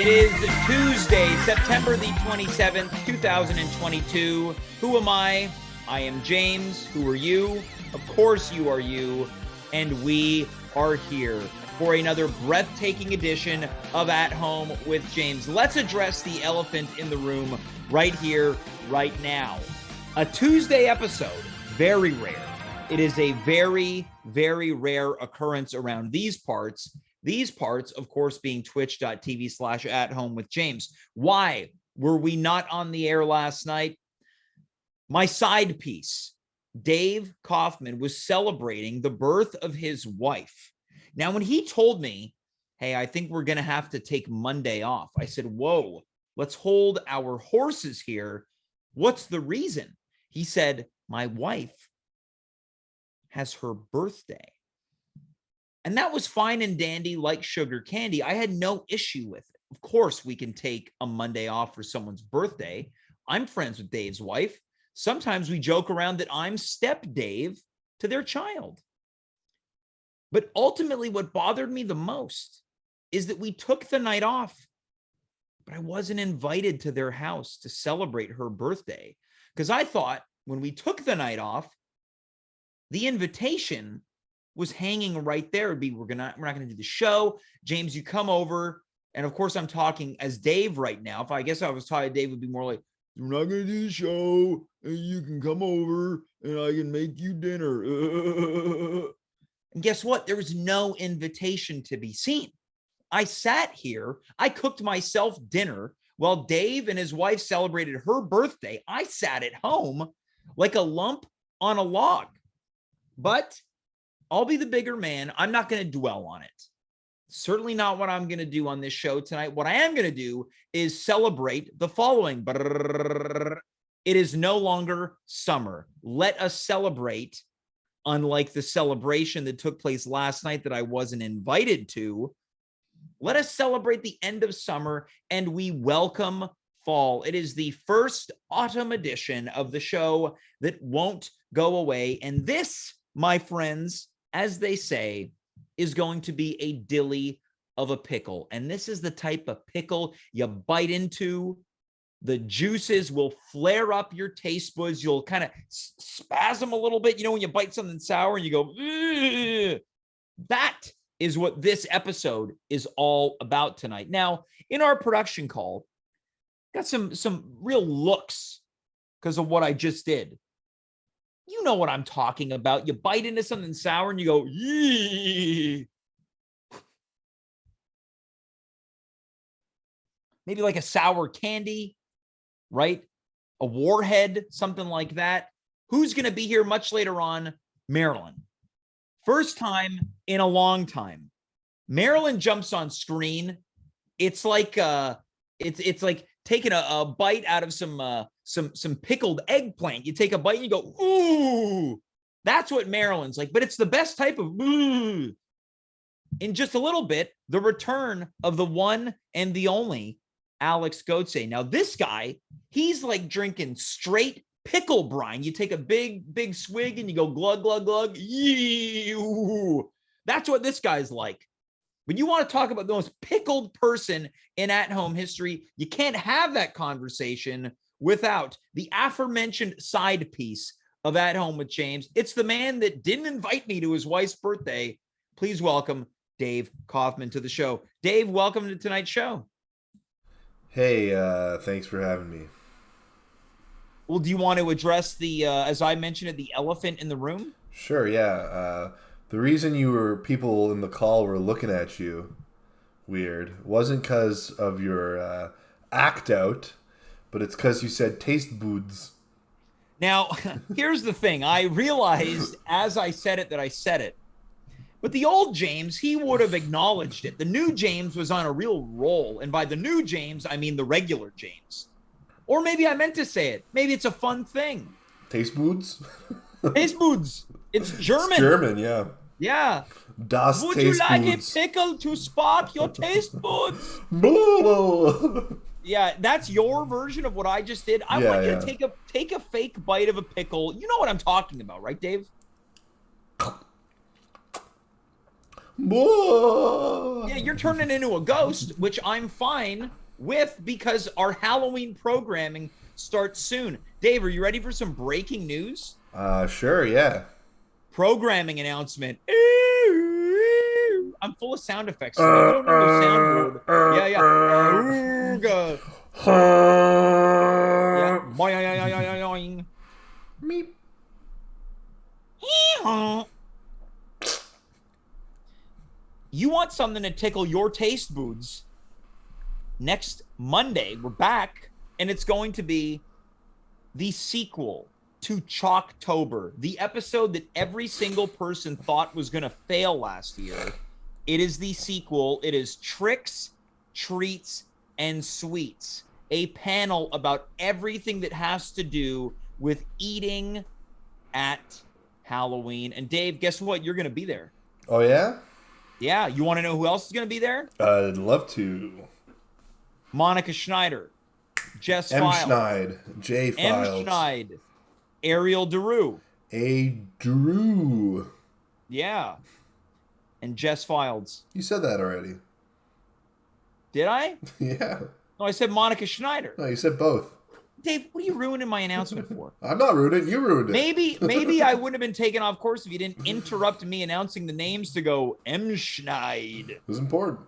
It is Tuesday, September the 27th, 2022. Who am I? I am James. Who are you? Of course you are you. And we are here for another breathtaking edition of At Home with James. Let's address the elephant in the room right here, right now. A Tuesday episode, very rare. It is a very, very rare occurrence around these parts. These parts, of course, being twitch.tv/athomewithjames. Why were we not on the air last night? My side piece, Dave Kaufman, was celebrating the birth of his wife. Now, when he told me, hey, I think we're going to have to take Monday off, I said, whoa, let's hold our horses here. What's the reason? He said, my wife has her birthday. And that was fine and dandy, like sugar candy. I had no issue with it. Of course, we can take a Monday off for someone's birthday. I'm friends with Dave's wife. Sometimes we joke around that I'm step Dave to their child. But ultimately, what bothered me the most is that we took the night off, but I wasn't invited to their house to celebrate her birthday. Because I thought when we took the night off, the invitation was hanging right there. It'd be, we're not going to do the show. James, you come over. And of course, I'm talking as Dave right now. If I guess I was talking to Dave, would be more like, we're not going to do the show, and you can come over and I can make you dinner. And guess what? There was no invitation to be seen. I sat here. I cooked myself dinner while Dave and his wife celebrated her birthday. I sat at home like a lump on a log. But I'll be the bigger man. I'm not going to dwell on it. Certainly not what I'm going to do on this show tonight. What I am going to do is celebrate the following. It is no longer summer. Let us celebrate, unlike the celebration that took place last night that I wasn't invited to. Let us celebrate the end of summer, and we welcome fall. It is the first autumn edition of the show that won't go away. And this, my friends, as they say, is going to be a dilly of a pickle. And this is the type of pickle you bite into. The juices will flare up your taste buds. You'll kind of spasm a little bit. You know, when you bite something sour and you go, ugh. That is what this episode is all about tonight. Now, in our production call, got some real looks because of what I just did. You know what I'm talking about. You bite into something sour and you go, yee. Maybe like a sour candy, right? A warhead, something like that. Who's going to be here much later on? Marilyn. First time in a long time. Marilyn jumps on screen. It's like it's like taking a bite out of some pickled eggplant. You take a bite and you go, ooh. That's what Marilyn's like, but it's the best type of ooh. In just a little bit, the return of the one and the only Alex Gauthier. Now, this guy, he's like drinking straight pickle brine. You take a big swig and you go glug, glug, glug. Yee, ooh. That's what this guy's like. When you want to talk about the most pickled person in at-home history, you can't have that conversation without the aforementioned side piece of At Home with James. It's the man that didn't invite me to his wife's birthday. Please welcome Dave Kaufman to the show. Dave, welcome to tonight's show. Hey, thanks for having me. Well, do you want to address the, as I mentioned it, the elephant in the room? Sure, yeah. The reason people in the call were looking at you weird wasn't because of your act out, but it's because you said taste buds. Now, here's the thing. I realized as I said it that I said it. But the old James, he would have acknowledged it. The new James was on a real roll. And by the new James, I mean the regular James. Or maybe I meant to say it. Maybe it's a fun thing. Taste buds? Taste buds. It's German. It's German, yeah. Yeah. Das Would taste you like buds. a pickle to spark your taste buds? Yeah, that's your version of what I just did. I want you to take a fake bite of a pickle. You know what I'm talking about, right, Dave? Yeah, you're turning into a ghost, which I'm fine with because our Halloween programming starts soon. Dave, are you ready for some breaking news? Sure, yeah. Programming announcement. I'm full of sound effects today. You don't know the soundboard. Yeah, yeah. Ooga. Yeah. Boing. Meep. You want something to tickle your taste buds? Next Monday, we're back, and it's going to be the sequel to Chalktober, the episode that every single person thought was going to fail last year. It is the sequel. It is Tricks, Treats, and Sweets, a panel about everything that has to do with eating at Halloween. And Dave, guess what? You're going to be there. Oh, yeah? Yeah. You want to know who else is going to be there? I'd love to. Monica Schneider, Jess M. Files, Schneid, J. M. Files, Schneid, Ariel DeRue. A. Drew. Yeah. And Jess Files. You said that already. Did I? Yeah. No, I said Monica Schneider. No, you said both. Dave, what are you ruining my announcement for? I'm not ruining it. You ruined it. Maybe I wouldn't have been taken off course if you didn't interrupt me announcing the names to go M. Schneid. It was important.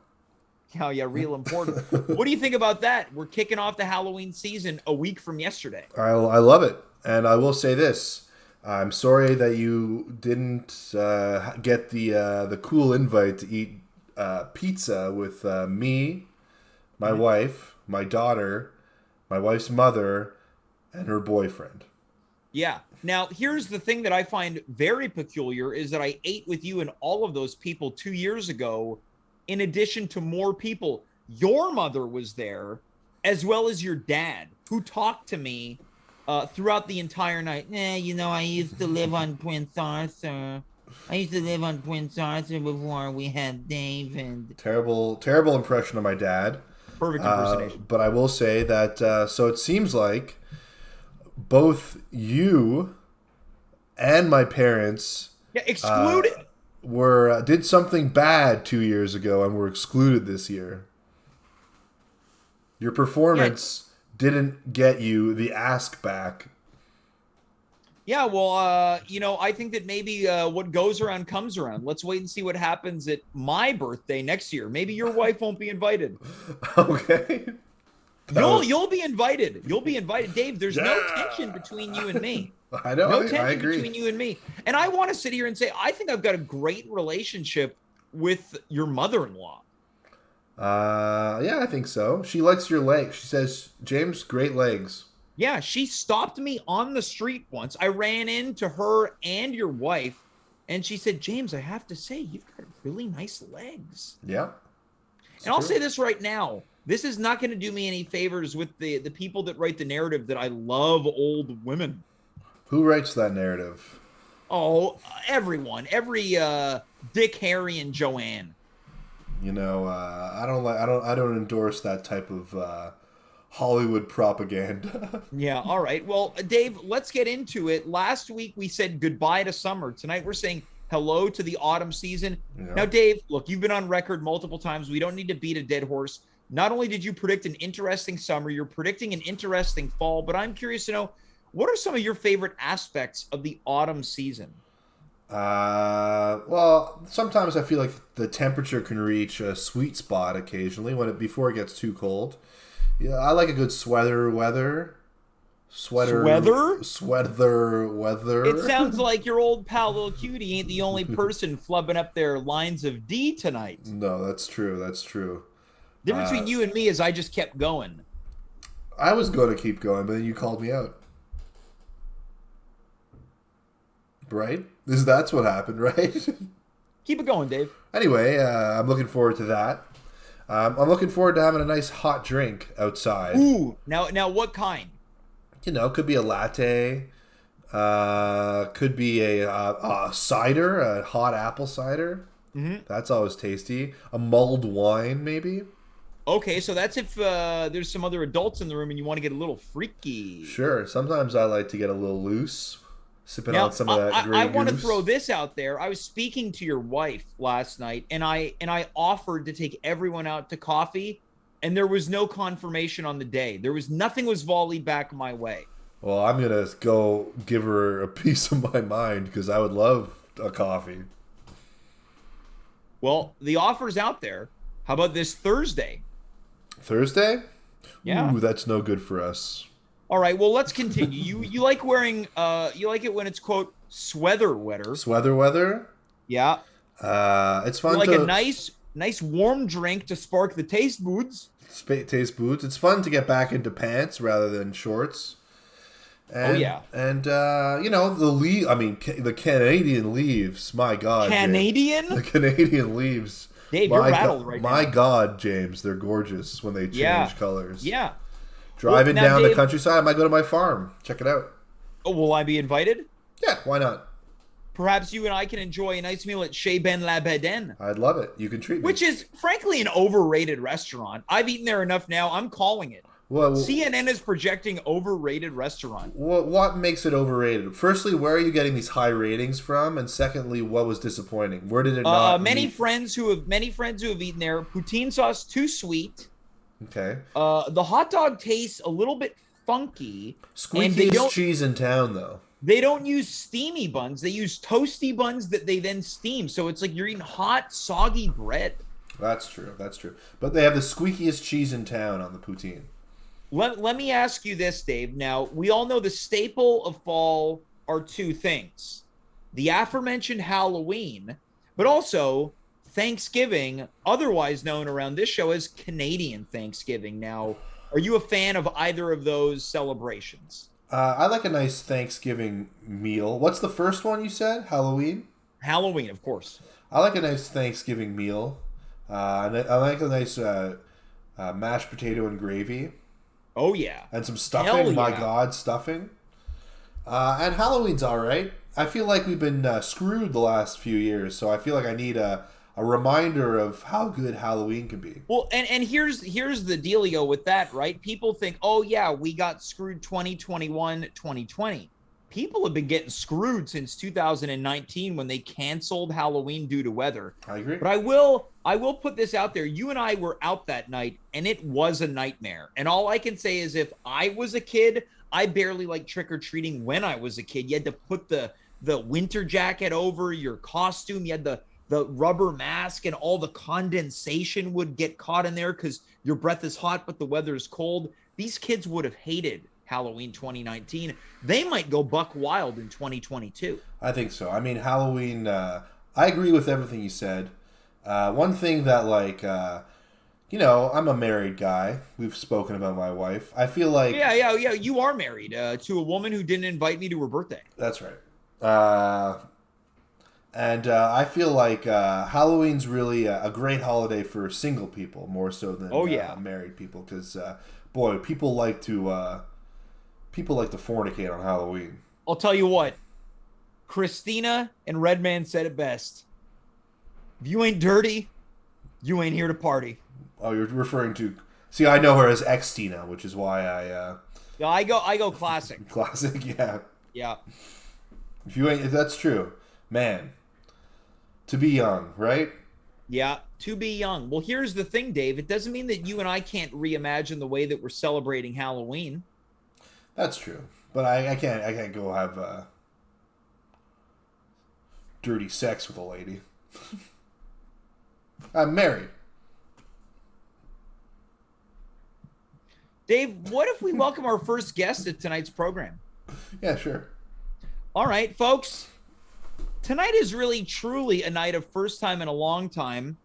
Oh, yeah, real important. What do you think about that? We're kicking off the Halloween season a week from yesterday. I love it. And I will say this. I'm sorry that you didn't get the cool invite to eat pizza with me, my wife, my daughter, my wife's mother, and her boyfriend. Yeah. Now, here's the thing that I find very peculiar is that I ate with you and all of those people 2 years ago, in addition to more people. Your mother was there, as well as your dad, who talked to me throughout the entire night. I used to live on Prince Arthur. Before we had Dave and... Terrible impression of my dad. Perfect impersonation. But I will say that, so it seems like both you and my parents... Yeah, excluded. Did something bad 2 years ago and were excluded this year. Your performance didn't get you the ask back. Yeah, well, I think that maybe what goes around comes around. Let's wait and see what happens at my birthday next year. Maybe your wife won't be invited. Okay. You'll be invited. You'll be invited. Dave, there's no tension between you and me. I know. No I tension agree. between you and me. And I want to sit here and say, I think I've got a great relationship with your mother-in-law. Yeah, I think so. She likes your legs. She says, James, great legs. Yeah, she stopped me on the street once. I ran into her and your wife, and she said, James, I have to say, you've got really nice legs. Yeah. And I'll say this right now. This is not going to do me any favors with the people that write the narrative that I love old women. Who writes that narrative? Oh, everyone. Every Dick, Harry, and Joanne. I don't endorse that type of Hollywood propaganda. Yeah, all right. Well, Dave, let's get into it. Last week we said goodbye to summer. Tonight we're saying hello to the autumn season. Yeah. Now, Dave, look, you've been on record multiple times. We don't need to beat a dead horse. Not only did you predict an interesting summer, you're predicting an interesting fall, but I'm curious to know, what are some of your favorite aspects of the autumn season? Well, sometimes I feel like the temperature can reach a sweet spot occasionally before it gets too cold. Yeah, I like a good sweater weather. Sweater weather? It sounds like your old pal Lil Cutie ain't the only person flubbing up their lines of D tonight. No, that's true. That's true. The difference between you and me is I just kept going. I was going to keep going, but then you called me out. Right? That's what happened, right? Keep it going, Dave. Anyway, I'm looking forward to that. I'm looking forward to having a nice hot drink outside. Ooh, now what kind? Could be a latte. Could be a cider, a hot apple cider. Mm-hmm. That's always tasty. A mulled wine, maybe. Okay, so that's if there's some other adults in the room and you want to get a little freaky. Sure. Sometimes I like to get a little loose. sipping on Now, some of that I Grey want to Goose. throw this out there. I was speaking to your wife last night, and I offered to take everyone out to coffee, and there was no confirmation on the day. There was nothing was volleyed back my way. Well, I'm gonna go give her a piece of my mind because I would love a coffee. Well, the offer's out there. How about this Thursday? Thursday? Yeah. Ooh, that's no good for us. All right. Well, let's continue. You like wearing you like it when it's quote sweater weather. Sweather weather. Yeah. It's You fun like a to nice warm drink to spark the taste buds. taste boots. It's fun to get back into pants rather than shorts. Oh And yeah. you know the leave. I mean, the Canadian leaves. My God, James. The Canadian? Canadian leaves. Dave, you're rattled right My now. God, James, they're gorgeous when they Yeah. change colors. Yeah. Well, Driving now, down the Dave, countryside, I might go to my farm. Check it out. oh, will I be invited? Yeah, why not? Perhaps you and I can enjoy a nice meal at Chez Ben La Bédaine, I'd love it. You can treat me. which is frankly an overrated restaurant. I've eaten there enough now. I'm calling it. Well, CNN is projecting overrated restaurant. what makes it overrated? Firstly, where are you getting these high ratings from? And secondly, what was disappointing? Where did it not Many meet? friends who have eaten there. Poutine sauce too sweet. Okay. The hot dog tastes a little bit funky, and Squeakiest cheese in town, though. they don't use steamy buns. They use toasty buns that they then steam. So it's like you're eating hot, soggy bread. That's true. That's true. But they have the squeakiest cheese in town on the poutine. Let me ask you this, Dave. Now, we all know the staple of fall are two things: the aforementioned Halloween, but also Thanksgiving, otherwise known around this show as Canadian Thanksgiving. Now, are you a fan of either of those celebrations? I like a nice Thanksgiving meal. What's the first one you said? Halloween? Halloween, of course. I like a nice Thanksgiving meal. And I like a nice mashed potato and gravy. Oh, yeah. And some stuffing. Hell My yeah. God, stuffing. And Halloween's all right. I feel like we've been screwed the last few years, so I feel like I need a reminder of how good Halloween can be. Well, and here's the dealio with that, right? People think, oh yeah, we got screwed 2021, 2020. People have been getting screwed since 2019 when they canceled Halloween due to weather. I agree. But I will put this out there. You and I were out that night, and it was a nightmare. And all I can say is, if I was a kid, I barely liked trick or treating when I was a kid. You had to put the winter jacket over your costume. You had the rubber mask, and all the condensation would get caught in there because your breath is hot, but the weather is cold. These kids would have hated Halloween 2019. They might go buck wild in 2022. I think so. I mean, Halloween, I agree with everything you said. One thing that, like, I'm a married guy. We've spoken about my wife. I feel like... Yeah. You are married to a woman who didn't invite me to her birthday. That's right. And I feel like Halloween's really a great holiday for single people more so than married people, because boy, people like to fornicate on Halloween. I'll tell you what, Christina and Redman said it best. If you ain't dirty, you ain't here to party. Oh, you're referring to... See, I know her as X-Tina, which is why I... Yeah, I go classic. Classic, yeah. Yeah. If that's true, man, to be young, right? Yeah, to be young. Well, here's the thing, Dave. It doesn't mean that you and I can't reimagine the way that we're celebrating Halloween. That's true, but I can't go have dirty sex with a lady. I'm married. Dave, what if we welcome our first guest at tonight's program? Yeah, sure. All right, folks. Tonight is really, truly a night of first time in a long time.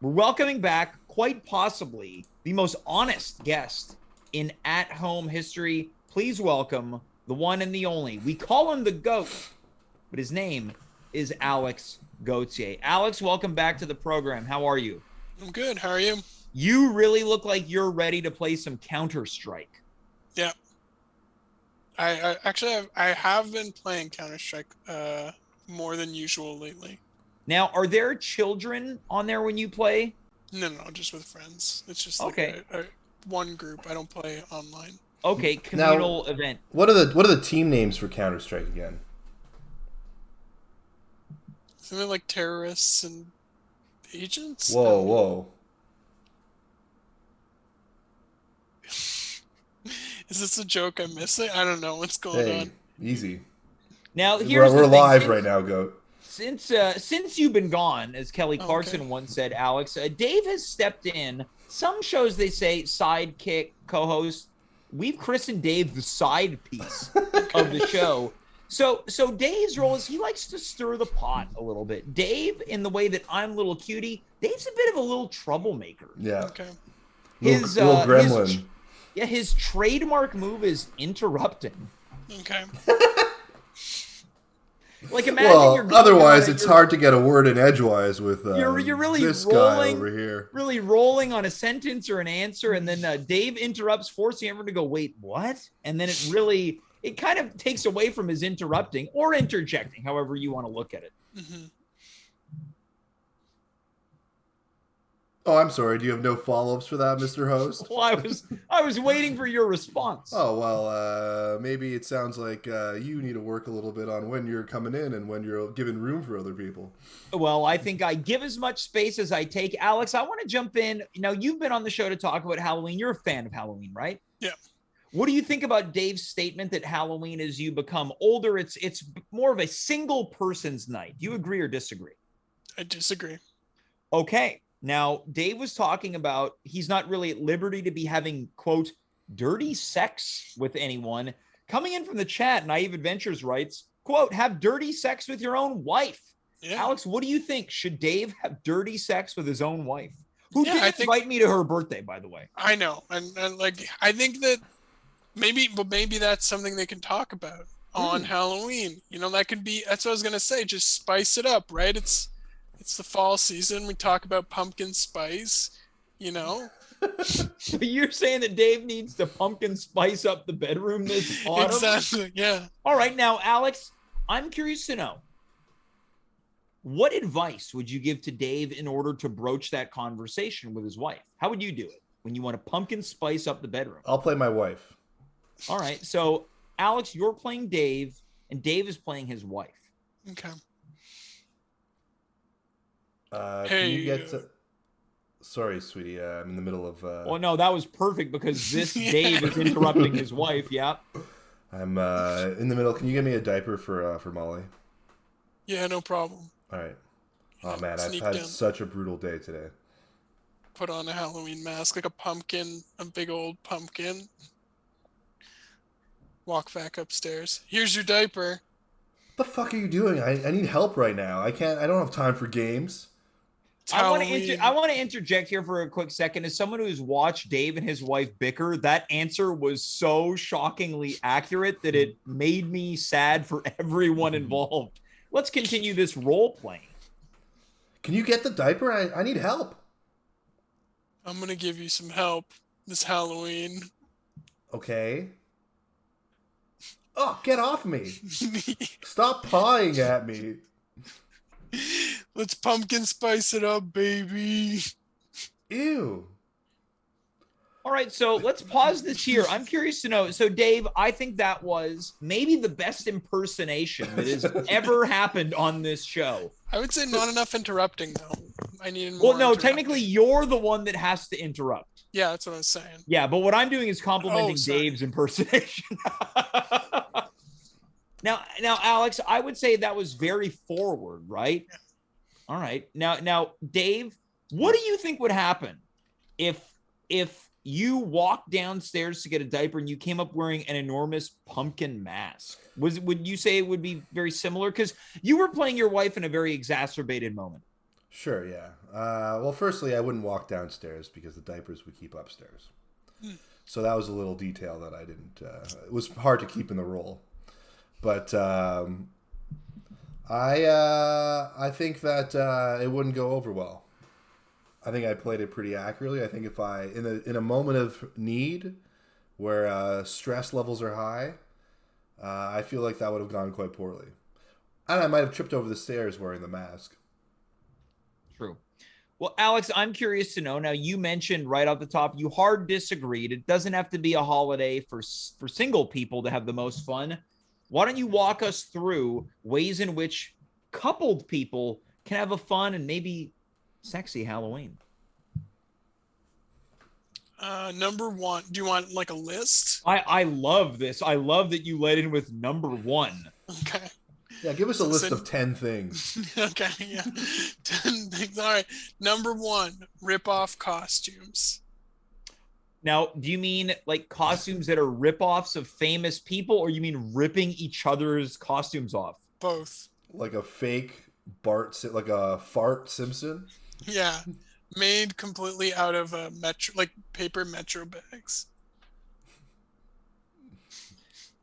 We're welcoming back, quite possibly, the most honest guest in at-home history. Please welcome the one and the only. We call him the GOAT, but his name is Alex Gauthier. Alex, welcome back to the program. How are you? I'm good. How are you? You really look like you're ready to play some Counter-Strike. Yeah. I actually have been playing Counter-Strike more than usual lately. Now, are there children on there when you play? No, just with friends. It's just like Okay. a one group. I don't play online. Okay, communal event. What are the team names for Counter-Strike again? Something like terrorists and agents? I Whoa, don't know. whoa. Is this a joke I'm missing? I don't know what's going Hey, on. easy. Now, We're, here's the we're thing. live right now, Goat. Since you've been gone, as Kelly Okay. Clarkson once said, Alex, Dave has stepped in. Some shows they say sidekick, co-host. We've christened Dave the side piece of the show. So Dave's role is he likes to stir the pot a little bit. Dave, in the way that I'm little cutie, Dave's a bit of a little troublemaker. Yeah. Okay. Little gremlin. His trademark move is interrupting. Okay. Like imagine you're going otherwise on it's hard to get a word in edgewise with you're really this rolling, guy over here. really rolling on a sentence or an answer, and then Dave interrupts, forcing everyone to go, "Wait, what?" And then it kind of takes away from his interrupting or interjecting, however you want to look at it. Mm-hmm. Oh, I'm sorry. Do you have no follow-ups for that, Mr. Host? Well, I was waiting for your response. Oh, well, maybe it sounds like you need to work a little bit on when you're coming in and when you're giving room for other people. Well, I think I give as much space as I take. Alex, I want to jump in. Now, you've been on the show to talk about Halloween. You're a fan of Halloween, right? Yeah. What do you think about Dave's statement that Halloween, as you become older, it's more of a single person's night? Do you agree or disagree? I disagree. Okay. Now, Dave was talking about he's not really at liberty to be having, quote, dirty sex with anyone. Coming in from the chat, Naive Adventures writes, quote, have dirty sex with your own wife. Yeah. Alex, what do you think? Should Dave have dirty sex with his own wife? Who Yeah, didn't invite me to her birthday, by the way? I know. And like, I think that maybe that's something they can talk about on Halloween. You know, that could be, that's what I was going to say. Just spice it up, right? It's the fall season. We talk about pumpkin spice, you know. So you're saying that Dave needs to pumpkin spice up the bedroom this autumn? Exactly, yeah. All right, now, Alex, I'm curious to know, what advice would you give to Dave in order to broach that conversation with his wife? How would you do it when you want to pumpkin spice up the bedroom? I'll play my wife. All right, so Alex, you're playing Dave, and Dave is playing his wife. Okay. Can you get to... Sorry, sweetie. I'm in the middle of... Well, no, that was perfect because this Dave is interrupting his wife. Yeah. I'm in the middle. Can you get me a diaper for Molly? Yeah, no problem. All right. Oh, man. I've Sneak had down. such a brutal day today. Put on a Halloween mask, like a pumpkin, a big old pumpkin. Walk back upstairs. Here's your diaper. What the fuck are you doing? I need help right now. I don't have time for games. It's I want Halloween. to interject here for a quick second. As someone who's watched Dave and his wife bicker, that answer was so shockingly accurate that it made me sad for everyone involved. Let's continue this role playing. Can you get the diaper? I need help. I'm gonna give you some help this Halloween. Okay. Oh, get off me. Stop pawing at me. Let's pumpkin spice it up, baby. Ew. All right, so let's pause this here. I'm curious to know. So, Dave, I think that was maybe the best impersonation that has ever happened on this show. I would say not enough interrupting, though. I need more. Well, no, interrupting. technically, you're the one that has to interrupt. Yeah, that's what I was saying. Yeah, but what I'm doing is complimenting sorry. Dave's impersonation. Now, Alex, I would say that was very forward, right? Yeah. All right. Now, Dave, what do you think would happen if you walked downstairs to get a diaper and you came up wearing an enormous pumpkin mask? Would you say it would be very similar? Because you were playing your wife in a very exacerbated moment. Sure, yeah. Well, firstly, I wouldn't walk downstairs because the diapers we keep upstairs. So that was a little detail that I didn't... it was hard to keep in the role. But I think that it wouldn't go over well. I think I played it pretty accurately. I think if I, in a moment of need where stress levels are high, I feel like that would have gone quite poorly. And I might have tripped over the stairs wearing the mask. True. Well, Alex, I'm curious to know. Now, you mentioned right off the top, you hard disagreed. It doesn't have to be a holiday for single people to have the most fun. Why don't you walk us through ways in which coupled people can have a fun and maybe sexy Halloween? Number one. Do you want like a list? I love this. I love that you led in with number one. Okay. Yeah, give us a list of 10 things. Okay, yeah. 10 things. All right. Number one, rip off costumes. Now, do you mean like costumes that are ripoffs of famous people, or you mean ripping each other's costumes off? Both. Like a fake like a fart Simpson? Yeah. Made completely out of like paper Metro bags.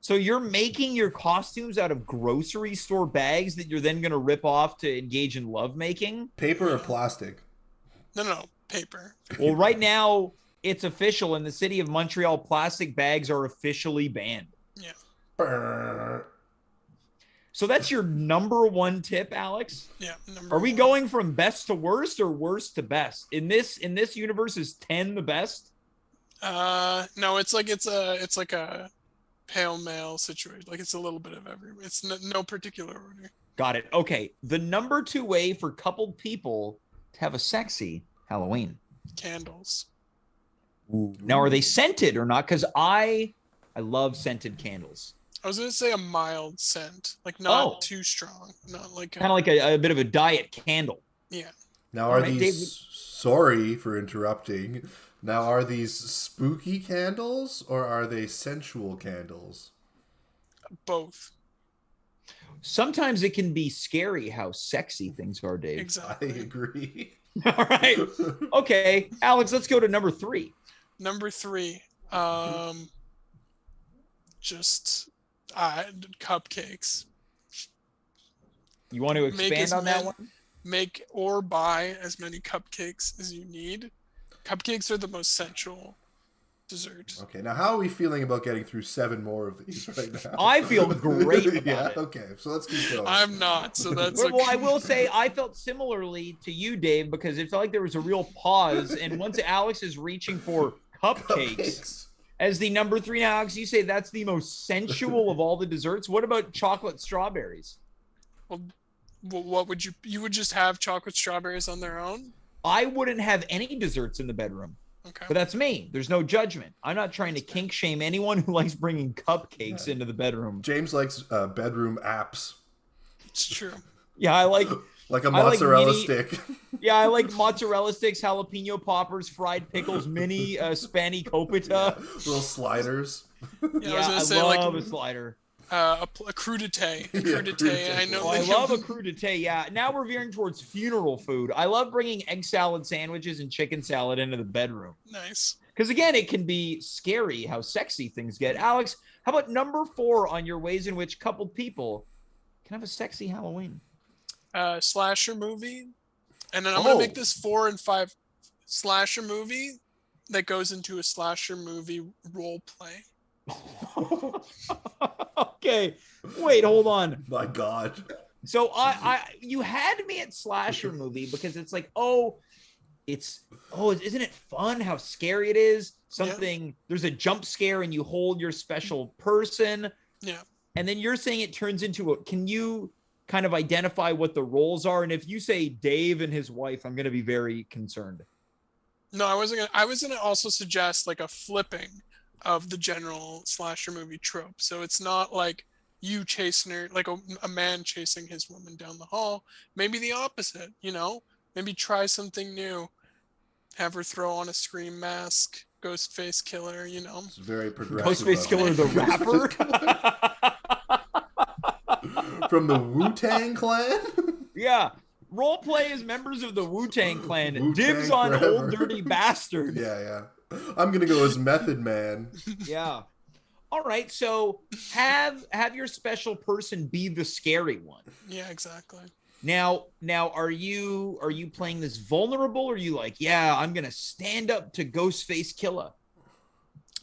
So you're making your costumes out of grocery store bags that you're then going to rip off to engage in lovemaking? Paper or plastic? No, paper. Well, right now it's official. In the city of Montreal, plastic bags are officially banned. Yeah. Brr. So that's your number one tip, Alex? Yeah. Are we going from best to worst or worst to best? In this universe, is 10 the best? No, it's like a pale male situation. Like it's a little bit of every. It's no particular order. Got it. Okay. The number 2 way for coupled people to have a sexy Halloween. Candles. Ooh. Now, are they scented or not? Because I love scented candles. I was gonna say a mild scent, like not too strong, not like kind of like a bit of a diet candle. Yeah. Now, are these? Sorry for interrupting. Now, are these spooky candles or are they sensual candles? Both. Sometimes it can be scary how sexy things are, Dave. Exactly. I agree. All right. Okay, Alex, let's go to number 3. Number 3, just cupcakes. You want to expand on that one? Make or buy as many cupcakes as you need. Cupcakes are the most sensual dessert. Okay, now how are we feeling about getting through 7 more of these right now? I feel great about it. Okay, so let's keep going. I'm not, so that's well, I will say I felt similarly to you, Dave, because it felt like there was a real pause. And once Alex is reaching for cupcakes as the number 3, now, Alex, you say that's the most sensual of all the desserts. What about chocolate strawberries? Well, what would you would just have chocolate strawberries on their own? I wouldn't have any desserts in the bedroom. Okay. But that's me. There's no judgment. I'm not trying to kink shame anyone who likes bringing cupcakes into the bedroom. James likes bedroom apps. It's true. Yeah, I like a mozzarella stick. Yeah, I like mozzarella sticks, jalapeno poppers, fried pickles, mini spanakopita. Yeah, little sliders. Yeah, I love a slider. A crudité. Crudité. I know. Oh, I love a crudité. Yeah. Now we're veering towards funeral food. I love bringing egg salad sandwiches and chicken salad into the bedroom. Nice. Because again, it can be scary how sexy things get. Alex, how about number 4 on your ways in which coupled people can have a sexy Halloween? Slasher movie, and then I'm gonna make this 4 and 5. Slasher movie that goes into a slasher movie role play. Okay, wait, hold on. My God. So you had me at slasher movie because it's like, isn't it fun how scary it is? There's a jump scare and you hold your special person. Yeah. And then you're saying it turns into can you kind of identify what the roles are? And if you say Dave and his wife, I'm going to be very concerned. No, I was gonna also suggest like a flipping of the general slasher movie trope. So it's not like you chasing her, like a man chasing his woman down the hall. Maybe the opposite, maybe try something new. Have her throw on a scream mask, Ghostface Killer, It's very progressive. Ghostface Killer, the rapper. From the Wu-Tang Clan? Yeah. Role play as members of the Wu-Tang Clan. Wu-Tang Dibs on forever. Old Dirty Bastard. Yeah. I'm going to go as Method Man. Yeah. All right. So have your special person be the scary one. Yeah, exactly. Now, are you playing this vulnerable, or are you like, yeah, I'm going to stand up to Ghostface Killer?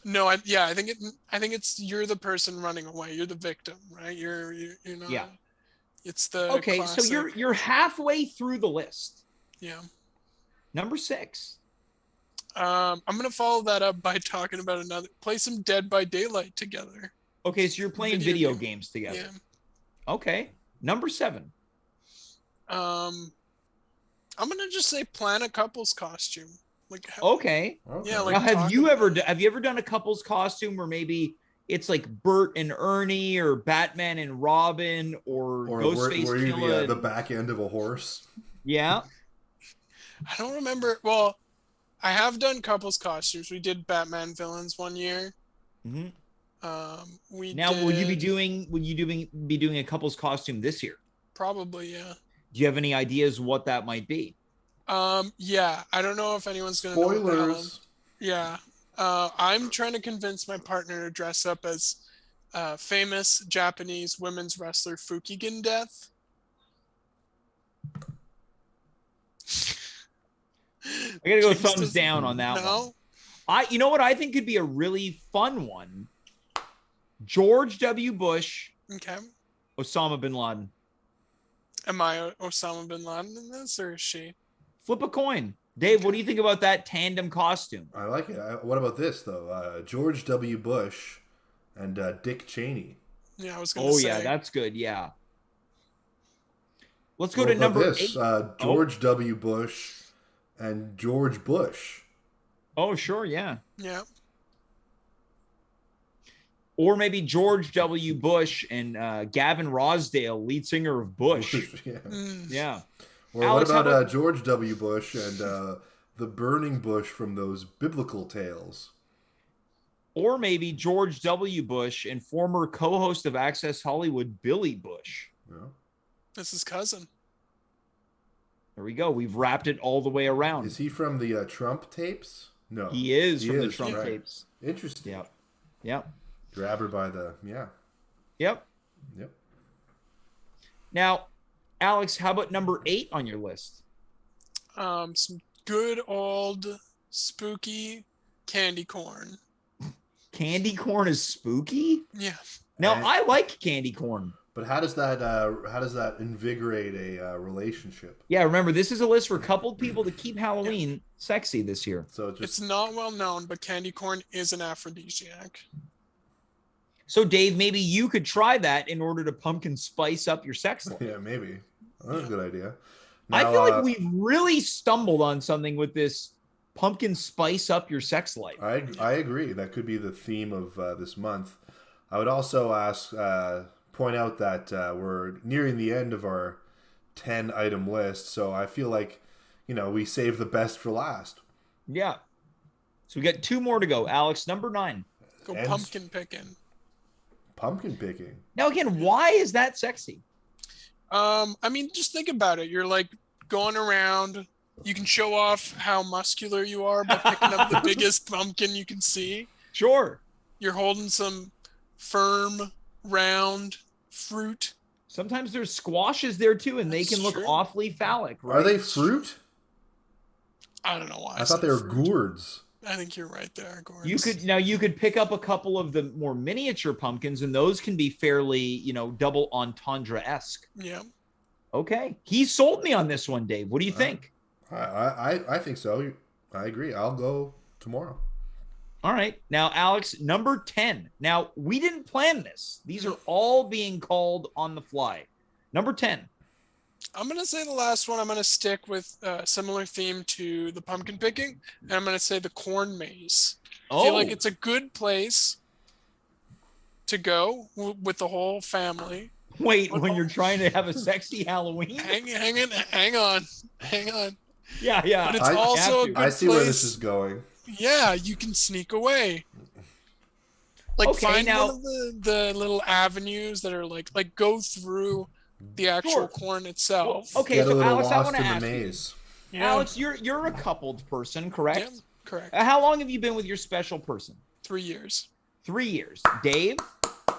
No, I think it's you're the person running away. You're the victim, right? You're not. Yeah. It's the okay. classic. So you're halfway through the list. Yeah. Number 6. I'm gonna follow that up by talking about play some Dead by Daylight together. Okay, so you're playing video games together. Yeah. Okay. Number 7. I'm gonna just say plan a couple's costume. Like, Okay. Okay. yeah, like Now, have talk you about ever done a couple's costume where maybe it's like Bert and Ernie or Batman and Robin or Or Ghostface were you Killer? the back end of a horse? Yeah. I don't remember. Well, I have done couples costumes. We did Batman villains one year. hmm We Now, did will you be doing a couple's costume this year? probably, yeah. Do you have any ideas what that might be? Yeah. I don't know if anyone's gonna know what the hell. Spoilers. Yeah. I'm trying to convince my partner to dress up as famous Japanese women's wrestler Fukigen Death. I gotta go Jinx thumbs does- down on that one. No? You know what I think could be a really fun one? George W. Bush, Okay. Osama bin Laden. Am I Osama bin Laden in this, or is she? Flip a coin. Dave, what do you think about that tandem costume? I like it. What about this though? George W. Bush and Dick Cheney. Yeah, I was gonna Oh say. yeah, that's good. Yeah. Let's go What to about number this? 8. George W. Bush and George Bush. Oh, sure, yeah. Yeah. Or maybe George W. Bush and Gavin Rosdale, lead singer of Bush. Yeah. Mm. Yeah. Or Alex, what how about about- George W. Bush and the burning bush from those biblical tales? Or maybe George W. Bush and former co-host of Access Hollywood, Billy Bush. Yeah. That's his cousin. There we go. We've wrapped it all the way around. Is he from the Trump tapes? No. He is from the Trump right. tapes. Interesting. Yep. Yep. Grab her by the yeah. Yep. Yep. Now, Alex, how about number 8 on your list? Some good old spooky candy corn. Candy corn is spooky? Yeah. Now, And- I like candy corn. But how does that invigorate a relationship? Yeah, remember, this is a list for coupled people to keep Halloween sexy this year. So it just It's not well known, but candy corn is an aphrodisiac. So, Dave, maybe you could try that in order to pumpkin spice up your sex life. yeah, maybe. That's a good idea. I Now, feel like we've really stumbled on something with this pumpkin spice up your sex life. I agree. That could be the theme of this month. I would also point out that we're nearing the end of our 10-item list, so I feel like we save the best for last. Yeah. So we got 2 more to go. Alex, number 9. Go And- pumpkin picking. Pumpkin picking. Now, again, why is that sexy? I mean, just think about it. You're like going around. You can show off how muscular you are by picking up the biggest pumpkin you can see. Sure. You're holding some firm, round fruit. Sometimes there's squashes there too, and they That's can look true. awfully phallic. Right? Are they fruit? I don't know why. I thought they said were fruit. gourds. I think you're right there, Gordon. You could pick up a couple of the more miniature pumpkins, and those can be fairly, double entendre-esque. Yeah. Okay. He sold me on this one, Dave. What do you think? I think so. I agree. I'll go tomorrow. All right. Now, Alex, number 10. Now, we didn't plan this. These are all being called on the fly. Number 10. I'm going to say the last one. I'm going to stick with a similar theme to the pumpkin picking, and I'm going to say the corn maze. I feel like it's a good place to go with the whole family. Wait, when you're trying to have a sexy Halloween? Hang on. Yeah, yeah. But it's I also a good I see where this place. is going. Yeah, you can sneak away. Like Okay, find now- one of the little avenues that are like go through the actual Sure. corn itself. Okay, Get a so little Alex, I lost want to in the ask you. maze. Yeah. Alex, you're a coupled person, correct? Yeah, correct. How long have you been with your special person? 3 years. 3 years. Dave,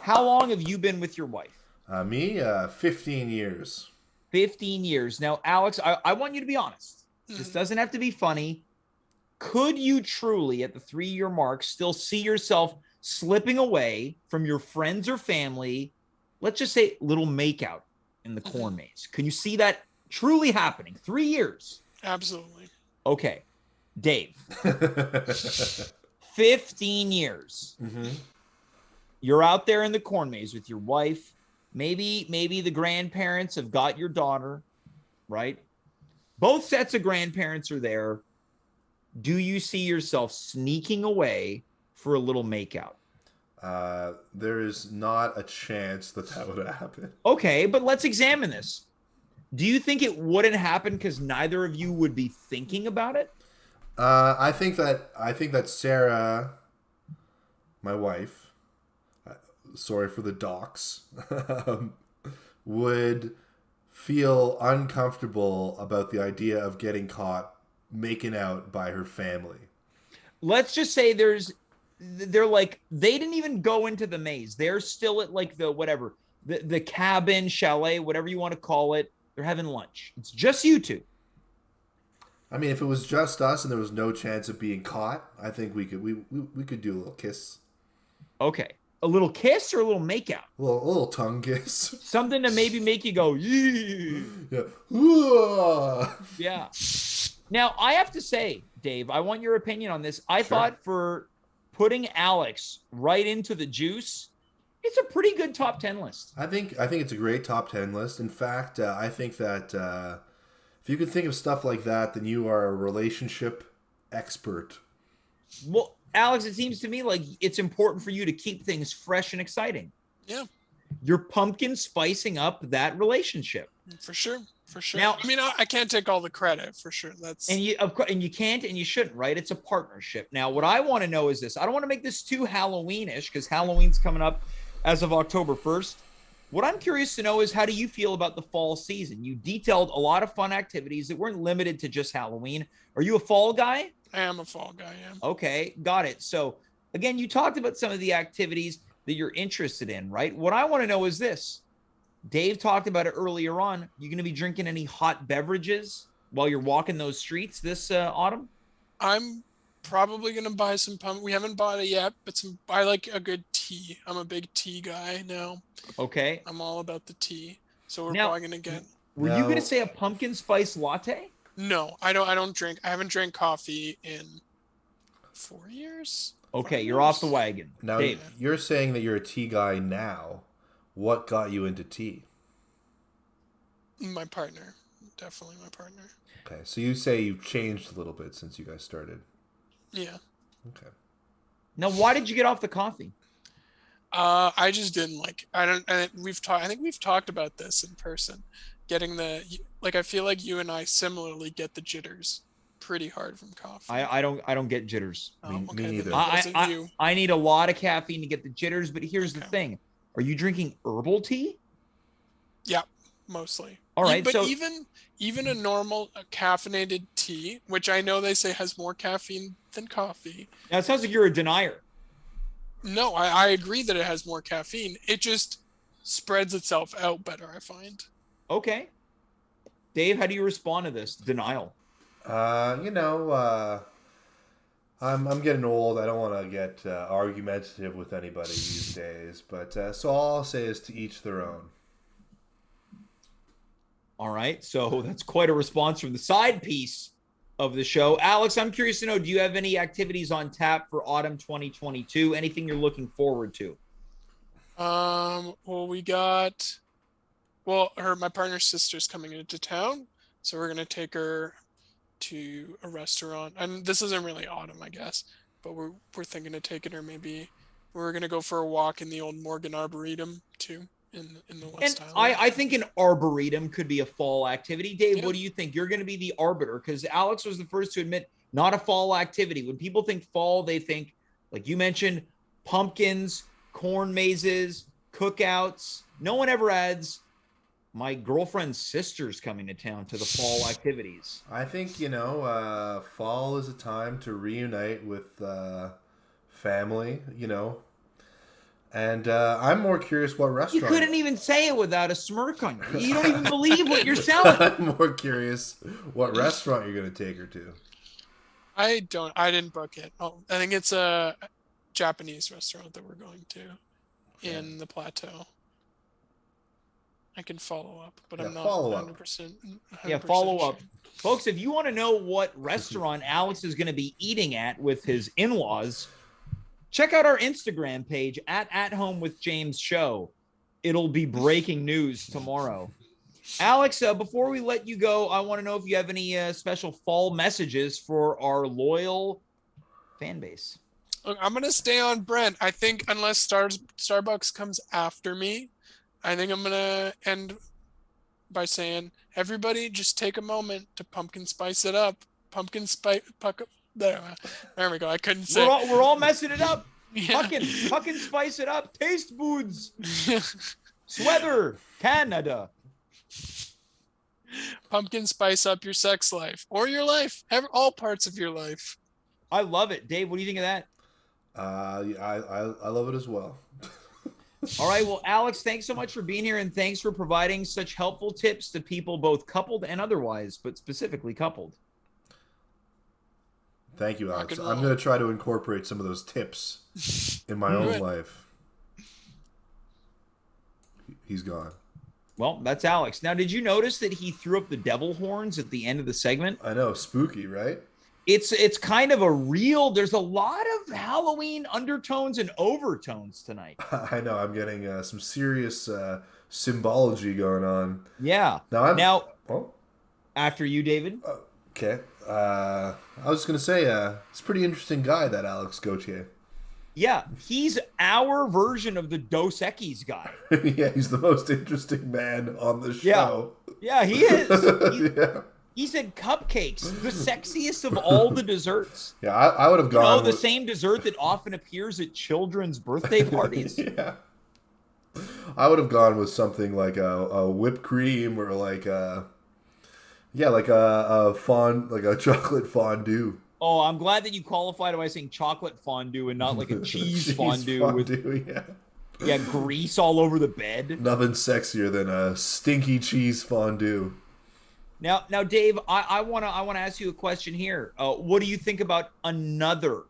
how long have you been with your wife? Me, 15 years. 15 years. Now, Alex, I want you to be honest. This Mhm. doesn't have to be funny. Could you truly, at the 3-year mark, still see yourself slipping away from your friends or family? Let's just say little makeout in the corn maze. Can you see that truly happening? 3 years. Absolutely. Okay. Dave, Mm-hmm. 15 years. You're out there in the corn maze with your wife. Maybe the grandparents have got your daughter. right? Both sets of grandparents are there. Do you see yourself sneaking away for a little makeout? There is not a chance that that would happen. Okay, but let's examine this. Do you think it wouldn't happen because neither of you would be thinking about it? I think that Sarah, my wife, sorry for the docs, would feel uncomfortable about the idea of getting caught making out by her family. Let's just say they're like, they didn't even go into the maze. They're still at like the cabin, chalet, whatever you want to call it. They're having lunch. It's just you two. I mean, if it was just us and there was no chance of being caught, I think we could do a little kiss. Okay. A little kiss or a little makeout? A little tongue kiss. Something to maybe make you go, yeah. Yeah. Yeah. Now, I have to say, Dave, I want your opinion on this. I thought for putting Alex right into the juice, it's a pretty good top 10 list. I think it's a great top 10 list. In fact, I think that if you could think of stuff like that, then you are a relationship expert. Well, Alex, it seems to me like it's important for you to keep things fresh and exciting. Yeah. You're pumpkin spicing up that relationship. For sure. Now, I mean, I can't take all the credit for sure. And you can't and you shouldn't, right? It's a partnership. Now, what I want to know is this. I don't want to make this too Halloween-ish because Halloween's coming up as of October 1st. What I'm curious to know is, how do you feel about the fall season? You detailed a lot of fun activities that weren't limited to just Halloween. Are you a fall guy? I am a fall guy, yeah. Okay, got it. So, again, you talked about some of the activities that you're interested in, right? What I want to know is this. Dave talked about it earlier on. You going to be drinking any hot beverages while you're walking those streets this autumn? I'm probably going to buy some pumpkin. We haven't bought it yet, but I like a good tea. I'm a big tea guy now. Okay. I'm all about the tea. So we're Now, probably going to get... Were you going to say a pumpkin spice latte? No, I don't drink. I haven't drank coffee in 4 years. Okay, you're off the wagon. Now, Dave. You're saying that you're a tea guy now. What got you into tea? My partner. Definitely my partner. Okay, so you say you've changed a little bit since you guys started. Yeah. Okay. Now, why did you get off the coffee? I just didn't like. I think we've talked about this in person. Getting I feel like you and I similarly get the jitters pretty hard from coffee. I don't get jitters. Me neither. I need a lot of caffeine to get the jitters, but here's the thing. Are you drinking herbal tea? Yeah, mostly. All right, but so even a normal caffeinated tea, which I know they say has more caffeine than coffee. Now it sounds like you're a denier. No, I agree that it has more caffeine. It just spreads itself out better, I find. Okay. Dave, how do you respond to this denial? I'm getting old. I don't want to get argumentative with anybody these days. But so all I'll say is to each their own. All right. So that's quite a response from the side piece of the show. Alex, I'm curious to know, do you have any activities on tap for autumn 2022? Anything you're looking forward to? Well, my partner's sister's coming into town, so we're gonna take her to a restaurant. And this isn't really autumn, I guess, but we're thinking of taking her. Maybe we're gonna go for a walk in the old Morgan Arboretum too, in the West Island. I think an arboretum could be a fall activity. Dave, What do you think? You're going to be the arbiter, because Alex was the first to admit not a fall activity. When people think fall, they think, like you mentioned, pumpkins, corn mazes, cookouts. No one ever adds, my girlfriend's sister's coming to town to the fall activities. I think, fall is a time to reunite with family, And I'm more curious what restaurant. You couldn't even say it without a smirk on you. You don't even believe what you're selling. I'm more curious what restaurant you're going to take her to. I didn't book it. Oh, I think it's a Japanese restaurant that we're going to in the plateau. I can follow up, but I'm not 100%. Yeah, follow up. Folks, if you want to know what restaurant Alex is going to be eating at with his in-laws, check out our Instagram page at Home with James Show. It'll be breaking news tomorrow. Alex, before we let you go, I want to know if you have any special fall messages for our loyal fan base. Look, I'm gonna stay on Brent. I think unless Starbucks comes after me, I think I'm gonna end by saying, everybody, just take a moment to pumpkin spice it up. Pumpkin spice, there we go. I couldn't say. We're all messing it up. Yeah. Pumpkin spice it up. Taste foods. Sweater, Canada. Pumpkin spice up your sex life or your life, all parts of your life. I love it. Dave, what do you think of that? I love it as well. All right. Well, Alex, thanks so much for being here, and thanks for providing such helpful tips to people, both coupled and otherwise, but specifically coupled. Thank you, Alex. I'm going to try to incorporate some of those tips in my own life. He's gone. Well, that's Alex. Now, did you notice that he threw up the devil horns at the end of the segment? I know. Spooky, right? It's kind of there's a lot of Halloween undertones and overtones tonight. I know. I'm getting some serious symbology going on. Yeah. After you, David. Okay. I was going to say, it's a pretty interesting guy, that Alex Gauthier. Yeah, he's our version of the Dos Equis guy. Yeah, he's the most interesting man on the show. Yeah, he is. He said cupcakes, the sexiest of all the desserts. Yeah, I would have gone. The same dessert that often appears at children's birthday parties. Yeah. I would have gone with something like a whipped cream or like a chocolate fondue. Oh, I'm glad that you qualified by saying chocolate fondue and not like a cheese fondue with grease all over the bed. Nothing sexier than a stinky cheese fondue. Now, Dave, I want to ask you a question here. What do you think about another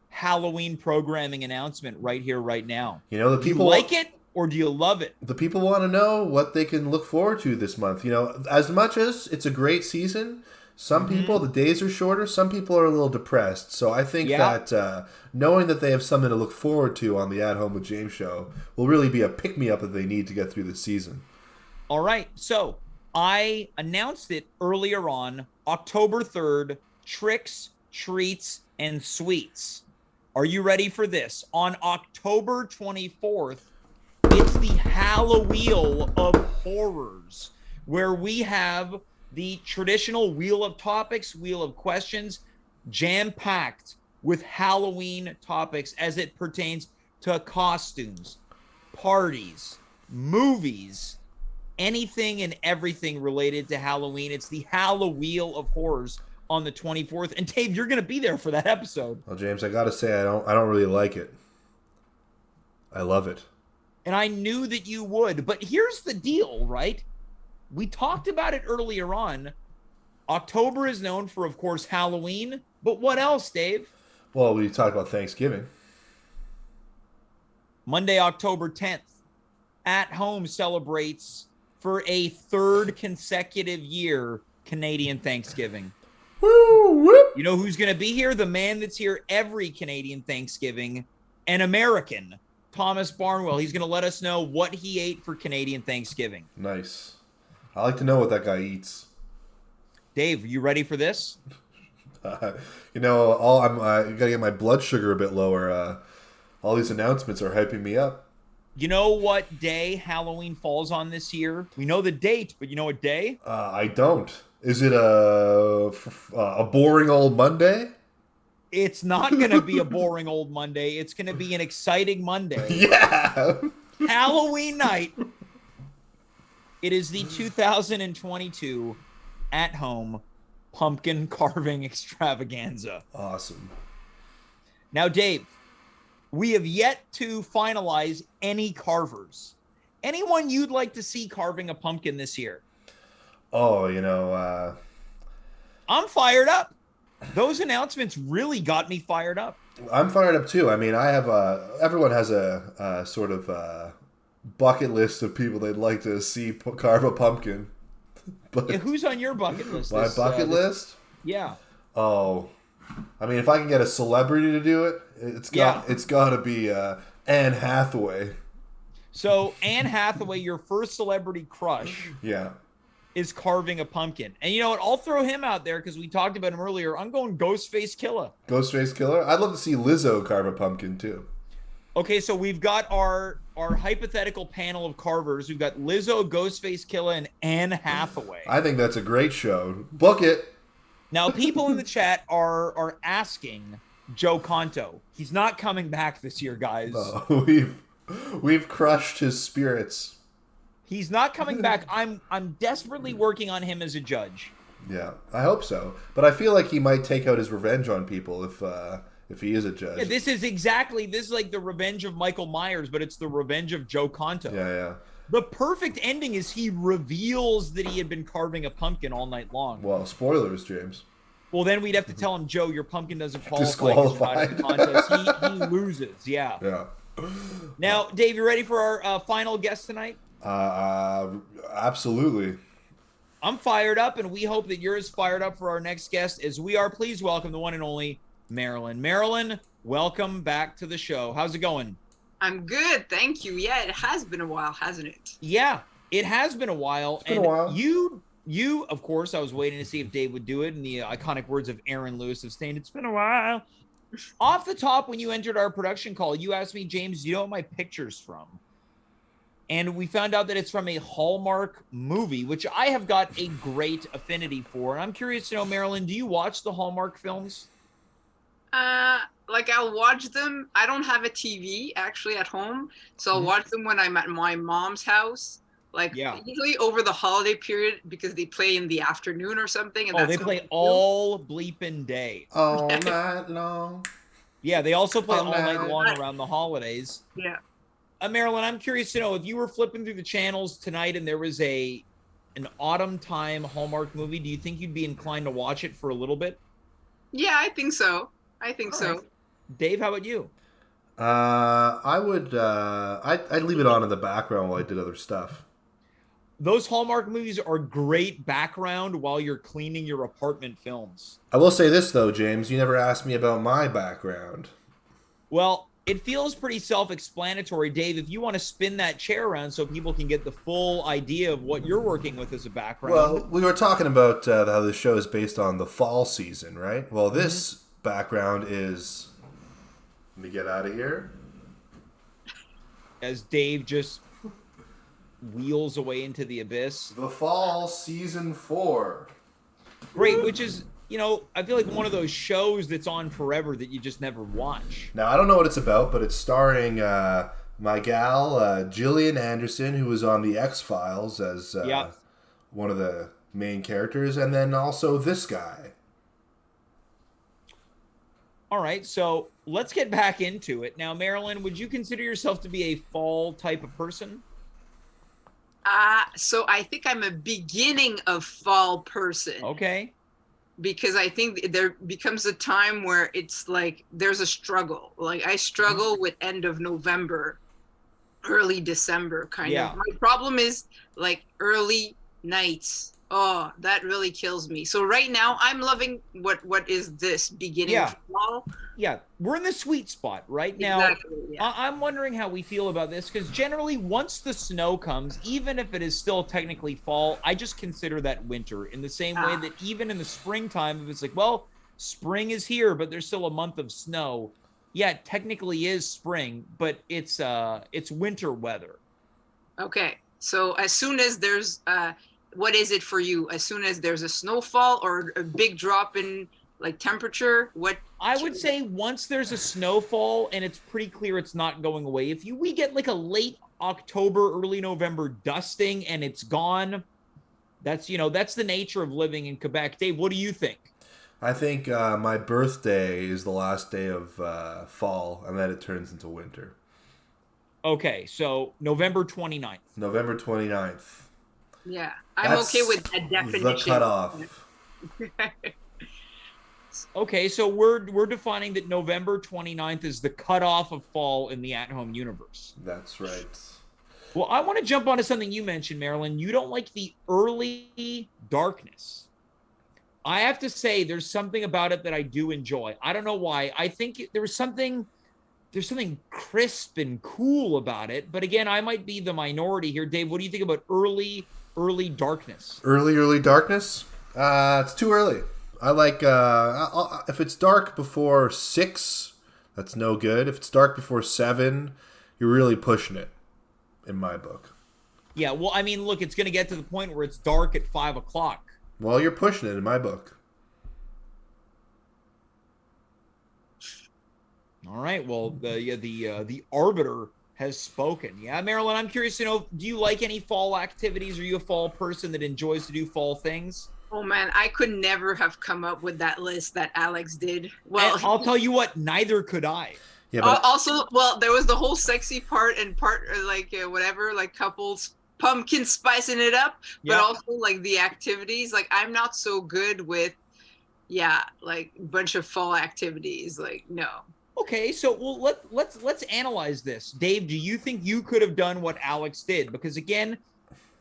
Halloween programming announcement right here, right now? You know, the people do you like it or do you love it? The people want to know what they can look forward to this month. You know, as much as it's a great season, some people, the days are shorter. Some people are a little depressed. So I think that knowing that they have something to look forward to on the At Home with James show will really be a pick-me-up that they need to get through this season. All right. So I announced it earlier on, October 3rd, Tricks, Treats, and Sweets. Are you ready for this? On October 24th, it's the Halloween of Horrors, where we have the traditional Wheel of Topics, Wheel of Questions, jam-packed with Halloween topics as it pertains to costumes, parties, movies, anything and everything related to Halloween. It's the Halloween of Horrors on the 24th. And Dave, you're going to be there for that episode. Well, James, I got to say, I don't really like it. I love it. And I knew that you would. But here's the deal, right? We talked about it earlier on. October is known for, of course, Halloween. But what else, Dave? Well, we talked about Thanksgiving. Monday, October 10th, At Home celebrates for a third consecutive year Canadian Thanksgiving. Woo, whoop. You know who's going to be here? The man that's here every Canadian Thanksgiving, an American, Thomas Barnwell. He's going to let us know what he ate for Canadian Thanksgiving. Nice. I like to know what that guy eats. Dave, you ready for this? I gotta get my blood sugar a bit lower. All these announcements are hyping me up. You know what day Halloween falls on this year? We know the date, but you know what day? I don't. Is it a boring old Monday? It's not going to be a boring old Monday. It's going to be an exciting Monday. Yeah. Halloween night. It is the 2022 At Home Pumpkin Carving Extravaganza. Awesome. Now, Dave, we have yet to finalize any carvers. Anyone you'd like to see carving a pumpkin this year? Oh, I'm fired up. Those announcements really got me fired up. I'm fired up too. I mean, I have everyone has a sort of bucket list of people they'd like to see carve a pumpkin. But who's on your bucket list? My bucket list? Yeah. Oh, I mean, if I can get a celebrity to do it, it's got to be Anne Hathaway. So Anne Hathaway, your first celebrity crush, Yeah. is carving a pumpkin. And you know what? I'll throw him out there because we talked about him earlier. I'm going Ghostface Killer. Ghostface Killer. I'd love to see Lizzo carve a pumpkin too. Okay, so we've got our hypothetical panel of carvers. We've got Lizzo, Ghostface Killer, and Anne Hathaway. I think that's a great show. Book it. Now, people in the chat are asking Joe Conto. He's not coming back this year, guys. We've crushed his spirits. He's not coming back. I'm desperately working on him as a judge. Yeah, I hope so. But I feel like he might take out his revenge on people if he is a judge. Yeah, this is like the revenge of Michael Myers, but it's the revenge of Joe Conto. Yeah. The perfect ending is he reveals that he had been carving a pumpkin all night long. Well, spoilers, James. Well, then we'd have to tell him, Joe, your pumpkin doesn't qualify. Disqualified. Because you're not in the contest. He loses. Yeah. Yeah. Now, Dave, you ready for our final guest tonight? Absolutely. I'm fired up, and we hope that you're as fired up for our next guest as we are. Please welcome the one and only Marilyn. Marilyn, welcome back to the show. How's it going? I'm good, thank you. Yeah, it has been a while, hasn't it? Yeah, it has been a while. It's been a while. You, of course, I was waiting to see if Dave would do it in the iconic words of Aaron Lewis of Stain. It's been a while. Off the top, when you entered our production call, you asked me, James, do you know what my picture's from? And we found out that it's from a Hallmark movie, which I have got a great affinity for. And I'm curious to know, Marilyn, do you watch the Hallmark films? Like I'll watch them. I don't have a TV actually at home, so I'll watch them when I'm at my mom's house. Like usually over the holiday period because they play in the afternoon or something. And they play all bleeping day. All night long. Yeah, they also play all night long around the holidays. Yeah. Marilyn, I'm curious to know if you were flipping through the channels tonight and there was an autumn time Hallmark movie, do you think you'd be inclined to watch it for a little bit? Yeah, I think so. All so. Right. Dave, how about you? I would. I'd leave it on in the background while I did other stuff. Those Hallmark movies are great background while you're cleaning your apartment films. I will say this though, James, you never asked me about my background. Well, it feels pretty self-explanatory. Dave, if you want to spin that chair around so people can get the full idea of what you're working with as a background. Well, we were talking about how the show is based on the fall season, right? Well, this background is... Let me get out of here. As Dave just wheels away into the abyss. The fall season 4. Great, which is... You know, I feel like one of those shows that's on forever that you just never watch. Now, I don't know what it's about, but it's starring my gal, Gillian Anderson, who was on The X-Files as one of the main characters, and then also this guy. All right, so let's get back into it. Now, Marilyn, would you consider yourself to be a fall type of person? So I think I'm a beginning of fall person. Okay. Because I think there becomes a time where it's like there's a struggle. Like I struggle with end of November, early December kind of. My problem is like early nights. Oh, that really kills me. So right now I'm loving what is this beginning of fall? Yeah, we're in the sweet spot right now. I'm wondering how we feel about this because generally once the snow comes, even if it is still technically fall, I just consider that winter in the same way that even in the springtime, if it's like, well, spring is here, but there's still a month of snow. Yeah, it technically is spring, but it's winter weather. Okay, so as soon as there's what is it for you? As soon as there's a snowfall or a big drop in like temperature, what? I would say once there's a snowfall and it's pretty clear it's not going away. If we get like a late October, early November dusting and it's gone, that's the nature of living in Quebec. Dave, what do you think? I think my birthday is the last day of fall, and then it turns into winter. Okay, so November 29th. November 29th. Yeah, I'm okay with that definition. The cutoff. Okay, so we're defining that November 29th is the cutoff of fall in the at-home universe. That's right. Well, I want to jump onto something you mentioned, Marilyn. You don't like the early darkness. I have to say there's something about it that I do enjoy. I don't know why. I think there was something there's something crisp and cool about it. But again, I might be the minority here. Dave, what do you think about early darkness? Early darkness? It's too early. I like if it's dark before 6, that's no good. If it's dark before 7, you're really pushing it, in my book. Yeah, well, I mean, look, it's going to get to the point where it's dark at 5 o'clock. Well, you're pushing it in my book. All right. Well, the arbiter has spoken. Yeah, Marilyn, I'm curious to know, do you like any fall activities? Are you a fall person that enjoys to do fall things? Oh man, I could never have come up with that list that Alex did. Well, And I'll tell you what, neither could I. Yeah, but also, well, there was the whole sexy part and whatever, like couples pumpkin spicing it up, but Yeah. also like the activities. Like I'm not so good with, like a bunch of fall activities. Like no. Okay, so well, let's analyze this. Dave, do you think you could have done what Alex did? Because again,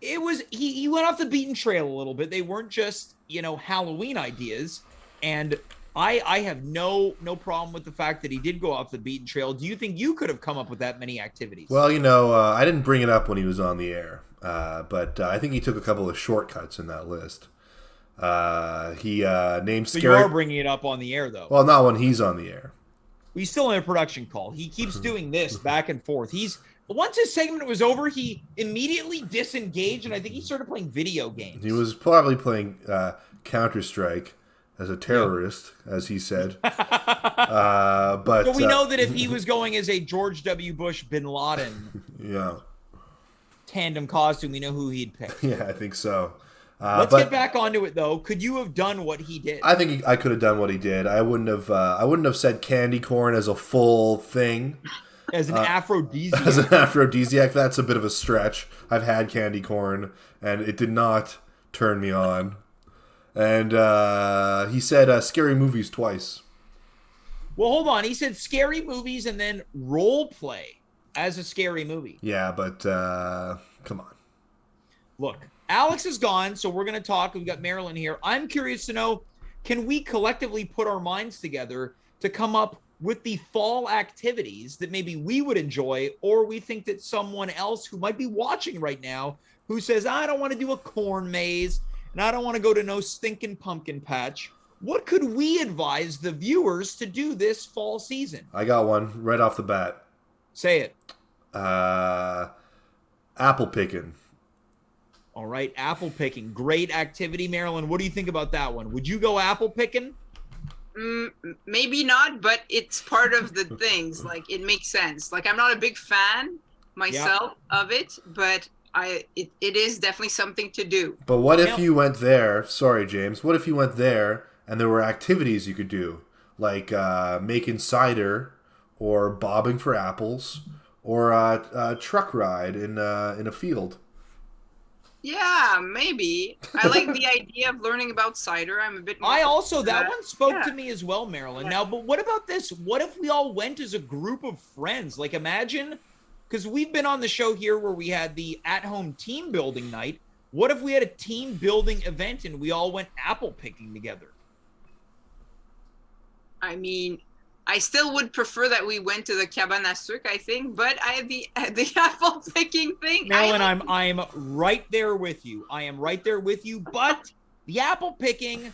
it was he went off the beaten trail a little bit. They weren't just, Halloween ideas. And I have no problem with the fact that he did go off the beaten trail. Do you think you could have come up with that many activities? well, I didn't bring it up when he was on the air, but I think he took a couple of shortcuts in that list. He named so scary. you are bringing it up on the air, though. Well, not when he's on the air. He's still in a production call. He keeps doing this back and forth. Once his segment was over, he immediately disengaged, and I think he started playing video games. He was probably playing Counter-Strike as a terrorist, as he said. But So we know that if he was going as a George W. Bush Bin Laden yeah, tandem costume, we know who he'd pick. yeah, I think so. Let's but get back onto it, though. Could you have done what he did? I think I could have done what he did. I wouldn't have said candy corn as a full thing. As an aphrodisiac. As an aphrodisiac, that's a bit of a stretch. I've had candy corn, and it did not turn me on. And he said scary movies twice. Well, hold on. He said scary movies and then role play as a scary movie. Yeah, but come on. Look, Alex is gone, so we're going to talk. We've got Marilyn here. I'm curious to know, can we collectively put our minds together to come up with the fall activities that maybe we would enjoy, or we think that someone else who might be watching right now who says, I don't want to do a corn maze and I don't want to go to no stinking pumpkin patch. What could we advise the viewers to do this fall season? I got one right off the bat. Say it. Apple picking. All right, apple picking. Great activity, Marilyn. What do you think about that one? Would you go apple picking? Maybe not, but it's part of the things. Like it makes sense. Like I'm not a big fan myself of it, but it is definitely something to do. But what if you went there? Sorry, James. What if you went there and there were activities you could do, like making cider, or bobbing for apples, or a truck ride in a field? Yeah, maybe. I like the idea of learning about cider. I'm a bit more. That one spoke Yeah. to me as well, Marilyn. Yeah. Now, but what about this? What if we all went as a group of friends? Like imagine, because we've been on the show here where we had the at-home team building night. What if we had a team building event and we all went apple picking together? I mean, I still would prefer that we went to the cabane à sucre, I think, but the apple picking thing. Marilyn, I'm right there with you. I am right there with you. But the apple picking,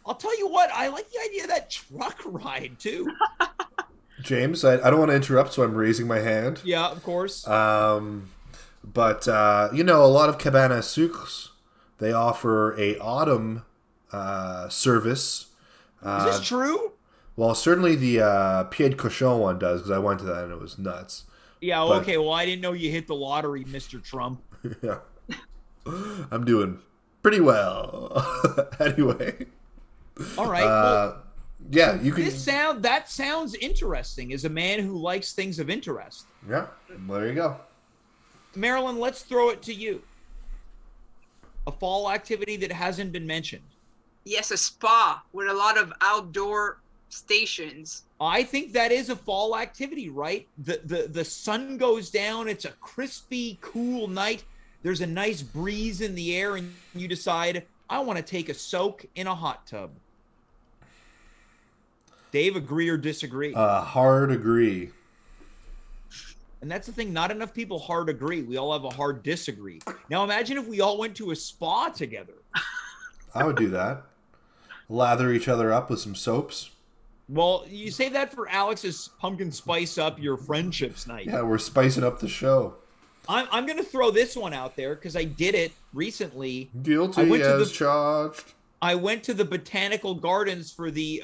I'll tell you what, I like the idea of that truck ride too. James, I don't want to interrupt, so I'm raising my hand. Yeah, of course. But a lot of cabane à sucres, they offer a autumn service. Is this true? Well, certainly the Pied Cochon one does, because I went to that and it was nuts. Yeah, But- okay. Well, I didn't know you hit the lottery, Mr. Trump. Yeah. I'm doing pretty well. Anyway. All right. Well, Yeah, you can. that sounds interesting as a man who likes things of interest. Yeah, well, there you go. Marilyn, let's throw it to you. A fall activity that hasn't been mentioned. Yes, a spa with a lot of outdoor stations. I think that is a fall activity, right? The sun goes down. It's a crispy, cool night. There's a nice breeze in the air, and you decide, I want to take a soak in a hot tub. Dave, agree or disagree? Hard agree. And that's the thing. Not enough people hard agree. We all have a hard disagree. Now imagine if we all went to a spa together. I would do that. Lather each other up with some soaps. Well, you say that for Alex's pumpkin spice up your friendships night. Yeah, we're spicing up the show. I'm going to throw this one out there because I did it recently. Guilty as charged. I went to the botanical gardens for the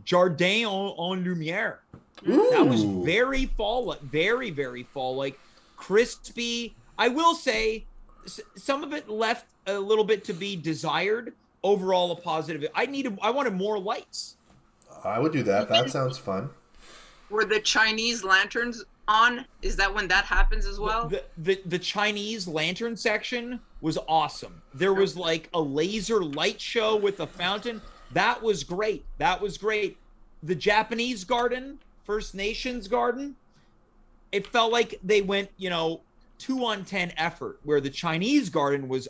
Jardin en Lumière. Ooh. That was very fall, very, very fall, like crispy. I will say some of it left a little bit to be desired. Overall, a positive. I wanted more lights. I would do that. That sounds fun. Were the Chinese lanterns on? Is that when that happens as well? The Chinese lantern section was awesome. There was like a laser light show with a fountain. That was great. The Japanese garden, First Nations garden, it felt like they went, 2 on 10 effort, where the Chinese garden was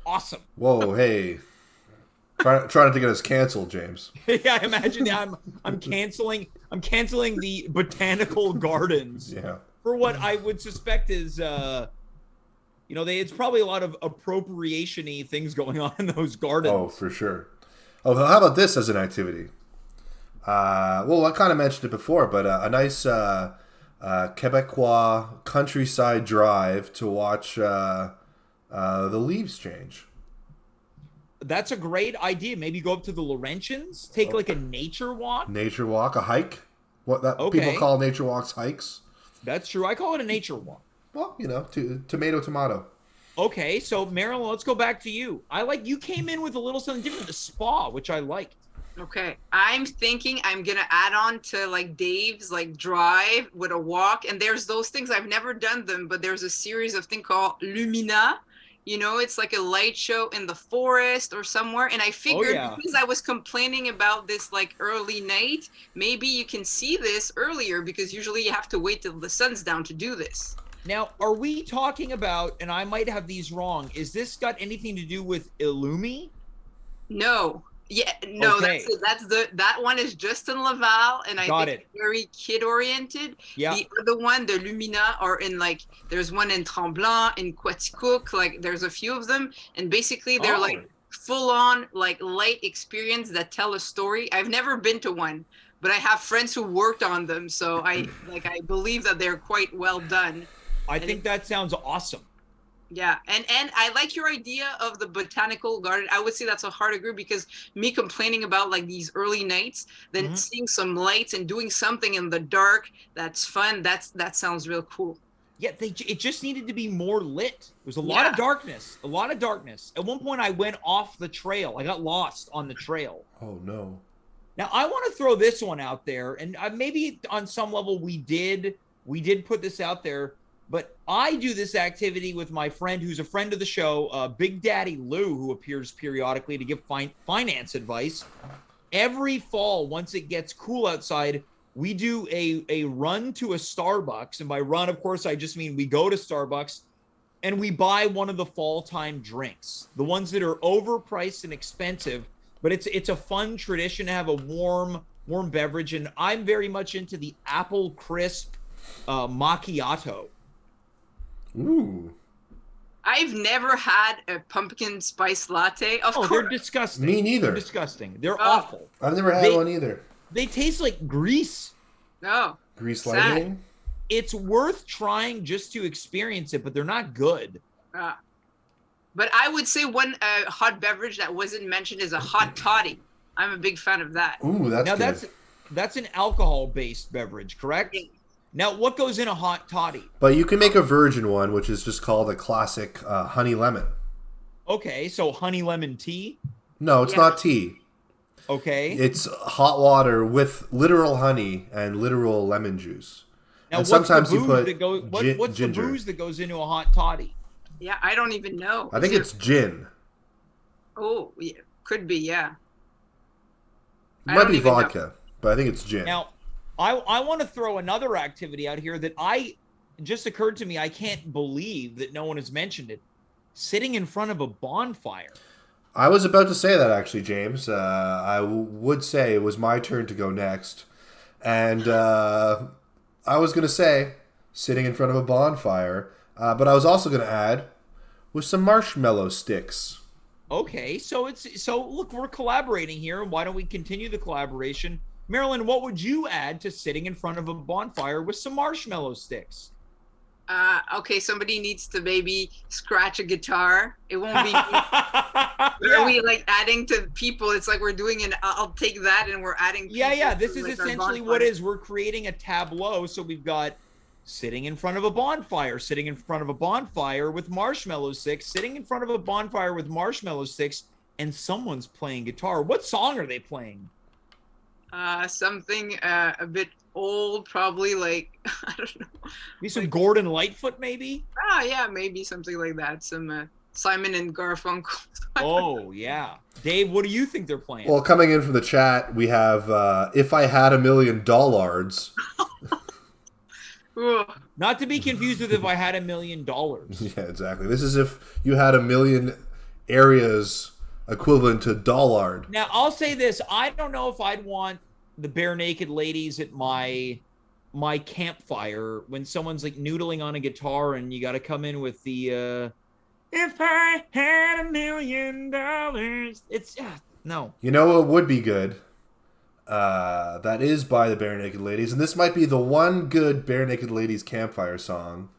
awesome. Whoa, hey. Trying to get us canceled, James. Yeah, I imagine I'm canceling the botanical gardens. Yeah. For what I would suspect is it's probably a lot of appropriation-y things going on in those gardens. Oh, for sure. Oh, how about this as an activity? Well, I kind of mentioned it before, but a nice Quebecois countryside drive to watch the leaves change. That's a great idea. Maybe go up to the Laurentians, take like a nature walk. Nature walk, a hike. People call nature walks hikes. That's true. I call it a nature walk. Well, tomato. Okay, so Marilyn, let's go back to you. You came in with a little something different, the spa, which I liked. Okay, I'm thinking I'm gonna add on to like Dave's like drive with a walk, and there's those things I've never done them, but there's a series of things called Lumina. It's like a light show in the forest or somewhere, and I figured because I was complaining about this like early night, maybe you can see this earlier because usually you have to wait till the sun's down to do this. Now, are we talking about, and I might have these wrong, is this got anything to do with Illumi? No. Yeah, no, Okay. that one is just in Laval, and I think it's very kid oriented. Yeah. The other one, the Lumina, are in like there's one in Tremblant, in Quaticook, like there's a few of them, and basically they're like full on like light experience that tell a story. I've never been to one, but I have friends who worked on them, so I believe that they're quite well done. I think that sounds awesome. Yeah, and I like your idea of the botanical garden. I would say that's a hard agree because me complaining about like these early nights, then seeing some lights and doing something in the dark that's fun. That sounds real cool. Yeah, it just needed to be more lit. There was a lot of darkness. At one point, I went off the trail. I got lost on the trail. Oh no! Now I want to throw this one out there, and maybe on some level we did put this out there. But I do this activity with my friend who's a friend of the show, Big Daddy Lou, who appears periodically to give finance advice. Every fall, once it gets cool outside, we do a run to a Starbucks. And by run, of course, I just mean we go to Starbucks and we buy one of the fall time drinks, the ones that are overpriced and expensive. But it's a fun tradition to have a warm beverage. And I'm very much into the apple crisp macchiato. Ooh. I've never had a pumpkin spice latte. Of course. They're disgusting. Me neither. They're disgusting. They're awful. I've never had one either. They taste like grease. No. Grease lightning? It's worth trying just to experience it, but they're not good. But I would say one hot beverage that wasn't mentioned is a hot toddy. I'm a big fan of that. Ooh, that's now good. that's an alcohol-based beverage, correct? Yeah. Now, what goes in a hot toddy? But you can make a virgin one, which is just called a classic honey lemon. Okay, so honey lemon tea? No, it's not tea. Okay. It's hot water with literal honey and literal lemon juice. Now, and what's sometimes the you booze put what's ginger. the booze that goes into a hot toddy? Yeah, I don't even know. I think it's gin. Oh, yeah. Could be, yeah. It might be vodka, but I think it's gin. Now, I want to throw another activity out here that just occurred to me. I can't believe that no one has mentioned it. Sitting in front of a bonfire. I was about to say that, actually, James. I would say it was my turn to go next. And I was going to say, sitting in front of a bonfire. But I was also going to add with some marshmallow sticks. Okay, so look, we're collaborating here. Why don't we continue the collaboration? Marilyn, what would you add to sitting in front of a bonfire with some marshmallow sticks? Okay, somebody needs to maybe scratch a guitar. It won't be. Yeah. Are we like adding to people? It's like we're doing an. I'll take that, and we're adding. Yeah. This is like essentially what is. We're creating a tableau. So we've got sitting in front of a bonfire, sitting in front of a bonfire with marshmallow sticks, sitting in front of a bonfire with marshmallow sticks, and someone's playing guitar. What song are they playing? Something a bit old, probably like I don't know. Maybe some Gordon Lightfoot, maybe. Yeah, maybe something like that. Some Simon and Garfunkel. Oh yeah, Dave, what do you think they're playing? Well, coming in from the chat, we have "If I Had $1 Million." Not to be confused with "If I Had $1 Million." Yeah, exactly. This is if you had 1 million areas equivalent to dollard. Now, I'll say this. I don't know if I'd want the bare naked ladies at my campfire when someone's like noodling on a guitar and you got to come in with the if I had $1 million. It's no. You know what would be good? That is by the Bare Naked Ladies, and this might be the one good Bare Naked Ladies campfire song,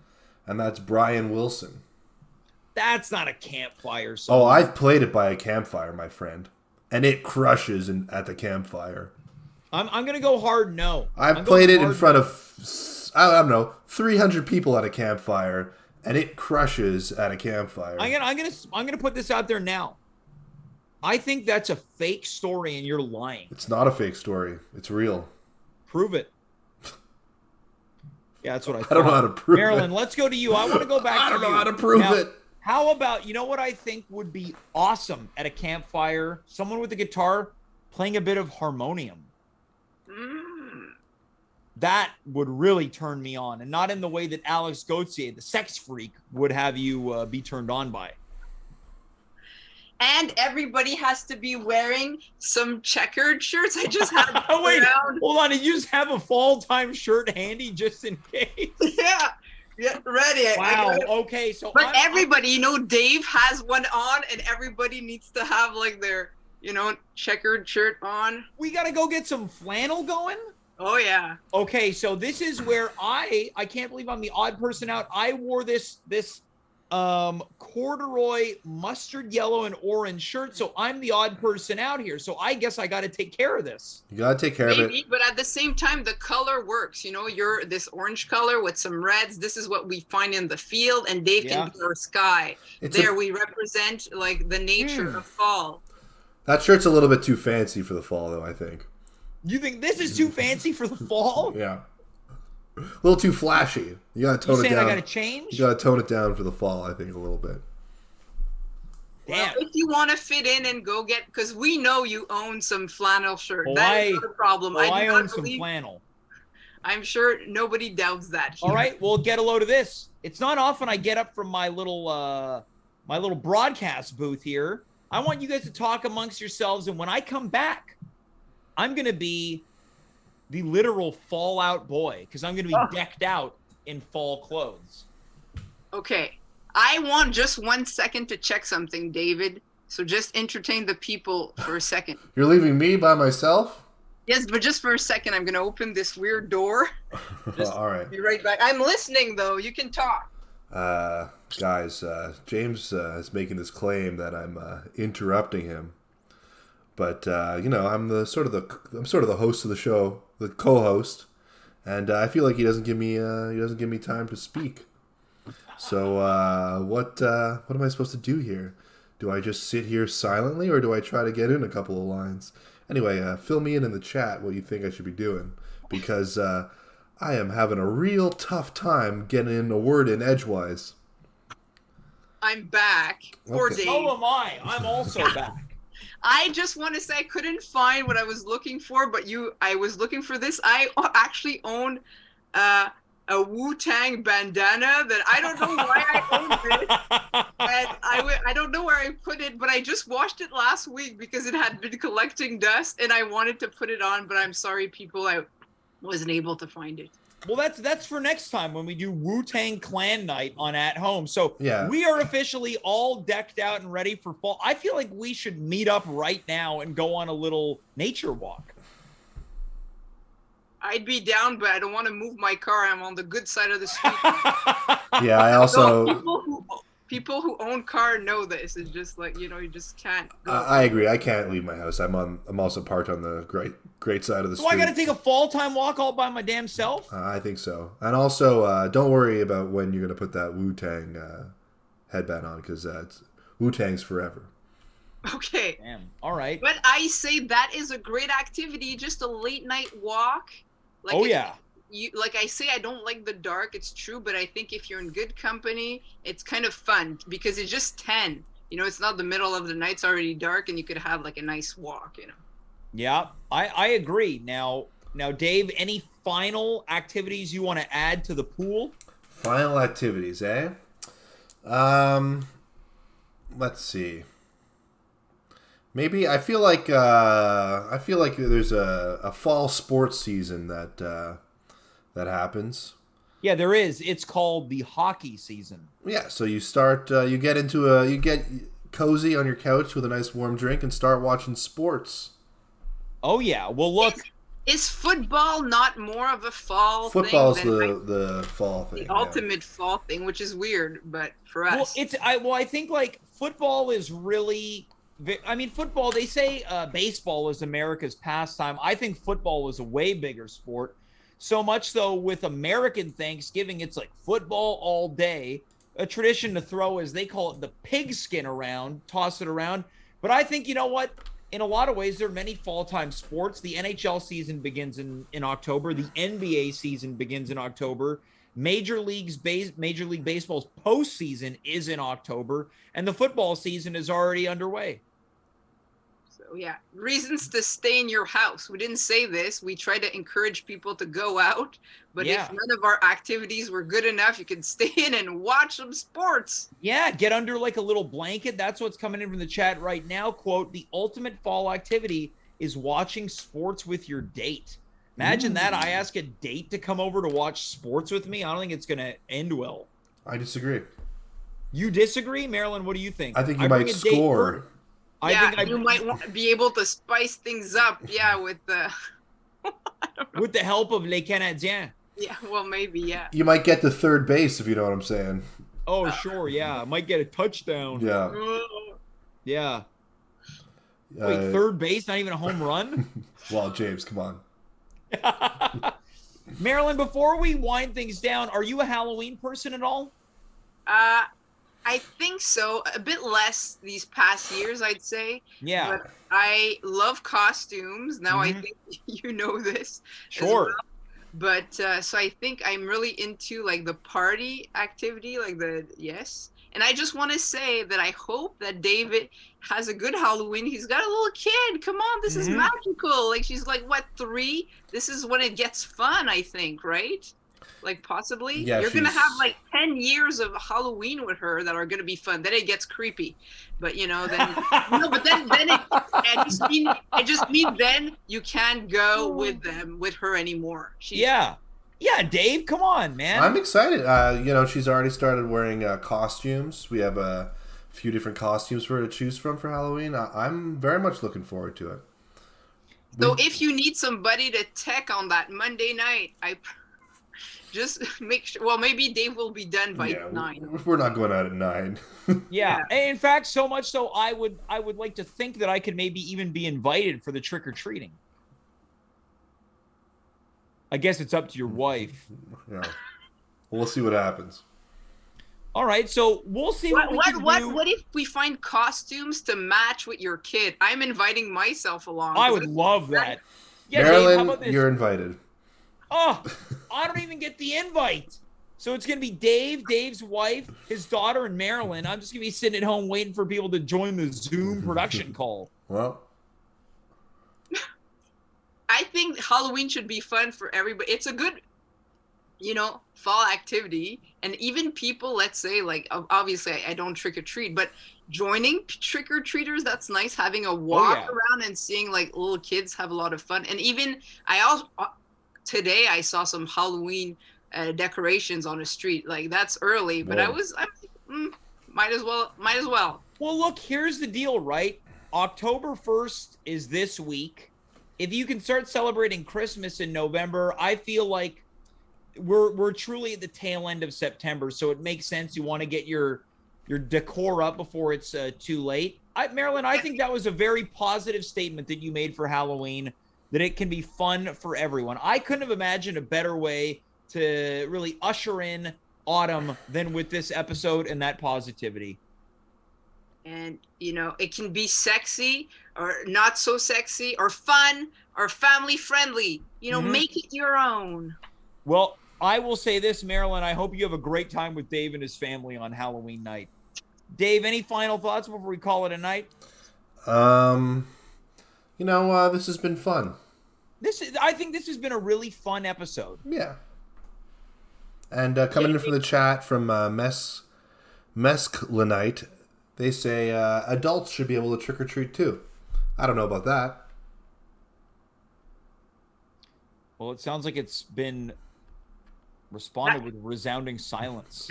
and that's Brian Wilson. That's not a campfire song. Oh, I've played it by a campfire, my friend, and it crushes at the campfire. I'm gonna go hard no. I've played it in front of, I don't know, 300 people at a campfire, and it crushes at a campfire. I'm gonna put this out there now. I think that's a fake story and you're lying. It's not a fake story. It's real. Prove it. Yeah, that's what I thought. I don't know how to prove Marilyn, it. let's go to you. I want to go back to you. I don't know how to prove it. How about, you know what I think would be awesome at a campfire? Someone with a guitar playing a bit of harmonium. That would really turn me on, and not in the way that Alex Gauthier, the sex freak, would have you be turned on by. And everybody has to be wearing some checkered shirts. I just had Oh, wait, hold on. Did you just have a fall-time shirt handy just in case? Yeah, ready. Wow, okay. So but everybody, you know, Dave has one on, and everybody needs to have like their, you know, checkered shirt on. We got to go get some flannel going? Oh, yeah. Okay, so this is where I can't believe I'm the odd person out. I wore this corduroy mustard yellow and orange shirt, so I'm the odd person out here. So I guess I got to take care of this. You got to take care of it. But at the same time, the color works. You know, you're this orange color with some reds. This is what we find in the field, and Dave can be our sky. We represent like the nature of fall. That shirt's a little bit too fancy for the fall, though, I think. You think this is too fancy for the fall? Yeah. A little too flashy. You gotta tone it down. I gotta change? You gotta tone it down for the fall, I think, a little bit. Damn. Well, if you want to fit in and go get, because we know you own some flannel shirt. That is not a problem. I own some flannel. I'm sure nobody doubts that here. All right, well, get a load of this. It's not often I get up from my little broadcast booth here. I want you guys to talk amongst yourselves, and when I come back, I'm gonna be the literal Fallout boy, because I'm going to be decked out in fall clothes. Okay. I want just 1 second to check something, David. So just entertain the people for a second. You're leaving me by myself? Yes, but just for a second, I'm going to open this weird door. All right. Be right back. I'm listening, though. You can talk. Guys, James is making this claim that I'm interrupting him. But you know, I'm sort of the host of the show, the co-host, and I feel like he doesn't give me time to speak. So what am I supposed to do here? Do I just sit here silently, or do I try to get in a couple of lines? Anyway, fill me in the chat what you think I should be doing, because I am having a real tough time getting in a word in edgewise. I'm back. Poor Dave. So am I. I'm also back. I just want to say I couldn't find what I was looking for, but I was looking for this. I actually own a Wu-Tang bandana that I don't know why I owned it. And I don't know where I put it, but I just washed it last week because it had been collecting dust, and I wanted to put it on, but I'm sorry, people, I wasn't able to find it. Well, that's for next time when we do Wu-Tang Clan night on At Home. So Yeah. we are officially all decked out and ready for fall. I feel like we should meet up right now and go on a little nature walk. I'd be down, but I don't want to move my car. I'm on the good side of the street. Yeah, I also People who own car know this. It's just like, you just can't go. I agree. I can't leave my house. I'm also parked on the great side of the So street. I got to take a fall time walk all by my damn self? I think so. And also, don't worry about when you're going to put that Wu-Tang headband on, because Wu-Tang's forever. Okay. Damn. All right. But I say that is a great activity, just a late night walk. Like Oh, yeah. Like I say, I don't like the dark. It's true, but I think if you're in good company, it's kind of fun because it's just 10. It's not the middle of the night. It's already dark, and you could have like a nice walk. Yeah, I agree. Now, Dave, any final activities you want to add to the pool? Final activities, eh? Let's see. Maybe I feel like there's a fall sports season that happens. Yeah, there is. It's called the hockey season. Yeah, so you start you get cozy on your couch with a nice warm drink and start watching sports. Oh yeah. Well, look, is football not more of a fall Football's thing than the fall thing. the ultimate fall thing, which is weird, but for us, I think like football is really. I mean, football. They say baseball is America's pastime. I think football is a way bigger sport. So much so with American Thanksgiving, it's like football all day. A tradition to throw, as they call it, the pigskin around, toss it around. But I think, you know what? In a lot of ways, there are many fall-time sports. The NHL season begins in October. The NBA season begins in October. Major League Baseball's postseason is in October. And the football season is already underway. So, yeah, reasons to stay in your house. We didn't say this. We try to encourage people to go out. But if none of our activities were good enough, you can stay in and watch some sports. Yeah, get under like a little blanket. That's what's coming in from the chat right now. Quote, the ultimate fall activity is watching sports with your date. Imagine that. I ask a date to come over to watch sports with me. I don't think it's going to end well. I disagree. You didisagree? Marilyn, what do you think? I think you might score. You might be able to spice things up. Yeah, with the... with the help of Les Canadiens. Yeah, well, maybe, yeah. You might get to third base, if you know what I'm saying. Oh, sure, yeah. Might get a touchdown. Yeah. Yeah. Wait, third base, not even a home run? Well, James, come on. Marilyn, before we wind things down, are you a Halloween person at all? I think so. A bit less these past years, I'd say. Yeah. But I love costumes. Now I think you know this. Sure. Well. But so I think I'm really into like the party activity, and I just want to say that I hope that David has a good Halloween. He's got a little kid. Come on, this is magical. Like, she's like, what, 3? This is when it gets fun, I think, right? Like, possibly. Yeah, you're gonna have like 10 years of Halloween with her that are gonna be fun. Then it gets creepy, but then it just means then you can't go with her anymore. Yeah, Dave, come on, man. I'm excited. She's already started wearing costumes. We have a few different costumes for her to choose from for Halloween. I'm very much looking forward to it. So if you need somebody to tech on that Monday night, just make sure. Well, maybe Dave will be done by 9. We're not going out at 9. Yeah. In fact, so much so, I would like to think that I could maybe even be invited for the trick or treating. I guess it's up to your wife. Yeah. We'll see what happens. All right, so we'll see what if we find costumes to match with your kid? I'm inviting myself along. I would love that. Yeah, Marilyn, Dave, how about this? You're invited. Oh, I don't even get the invite. So it's going to be Dave, Dave's wife, his daughter, and Marilyn. I'm just going to be sitting at home waiting for people to join the Zoom production call. Well, I think Halloween should be fun for everybody. It's a good, fall activity. And even people, let's say, like, obviously I don't trick or treat, but joining trick or treaters, that's nice. Having a walk around and seeing like little kids have a lot of fun. And even today I saw some Halloween decorations on the street. Like that's early, but Whoa. might as well. Well, look, here's the deal, right? October 1st is this week. If you can start celebrating Christmas in November, I feel like we're truly at the tail end of September, so it makes sense you want to get your decor up before it's too late. Marilyn, I think that was a very positive statement that you made for Halloween, that it can be fun for everyone. I couldn't have imagined a better way to really usher in autumn than with this episode and that positivity. And it can be sexy or not so sexy or fun or family friendly. Make it your own. Well, I will say this, Marilyn, I hope you have a great time with Dave and his family on Halloween night. Dave, any final thoughts before we call it a night? This has been fun. I think this has been a really fun episode. Yeah. And coming in from the chat from Mesclinite, they say adults should be able to trick or treat too. I don't know about that. Well, it sounds like it's been responded with resounding silence.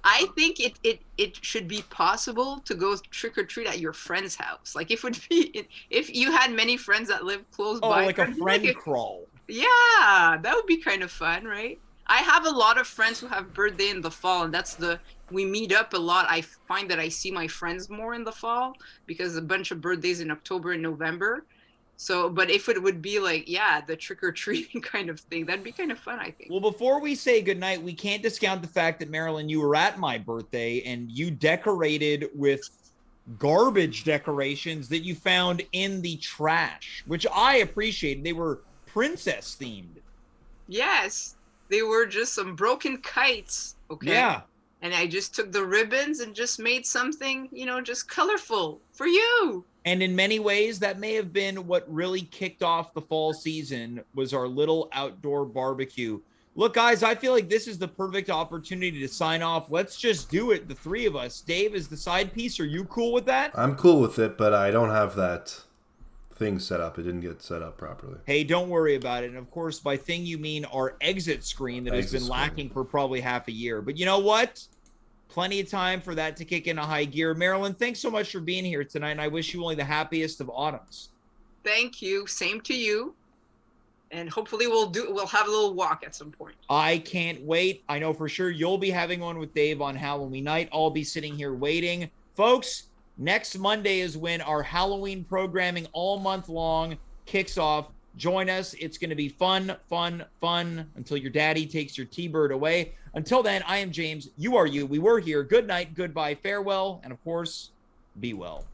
I think it should be possible to go trick or treat at your friend's house. Like if you had many friends that live close by. Oh, like a friend crawl. Yeah, that would be kind of fun, right? I have a lot of friends who have birthday in the fall, and we meet up a lot. I find that I see my friends more in the fall because a bunch of birthdays in October and November. So, but if it would be like, the trick-or-treating kind of thing, that'd be kind of fun, I think. Well, before we say goodnight, we can't discount the fact that, Marilyn, you were at my birthday and you decorated with garbage decorations that you found in the trash, which I appreciated. They were princess-themed. Yes, they were just some broken kites, okay? Yeah. And I just took the ribbons and just made something, just colorful for you. And in many ways, that may have been what really kicked off the fall season, was our little outdoor barbecue. Look, guys, I feel like this is the perfect opportunity to sign off. Let's just do it, the three of us. Dave, is the side piece. Are you cool with that? I'm cool with it, but I don't have that thing set up. It didn't get set up properly. Hey, don't worry about it. And of course, by thing, you mean our exit screen that has been lacking for probably half a year. But you know what? Plenty of time for that to kick into high gear. Marilyn, thanks so much for being here tonight, and I wish you only the happiest of autumns. Thank you. Same to you. And hopefully we'll have a little walk at some point. I can't wait. I know for sure you'll be having one with Dave on Halloween night. I'll be sitting here waiting. Folks, next Monday is when our Halloween programming all month long kicks off. Join us. It's going to be fun, fun, fun until your daddy takes your T-Bird away. Until then, I am James. You are you. We were here. Good night, goodbye, farewell, and of course, be well.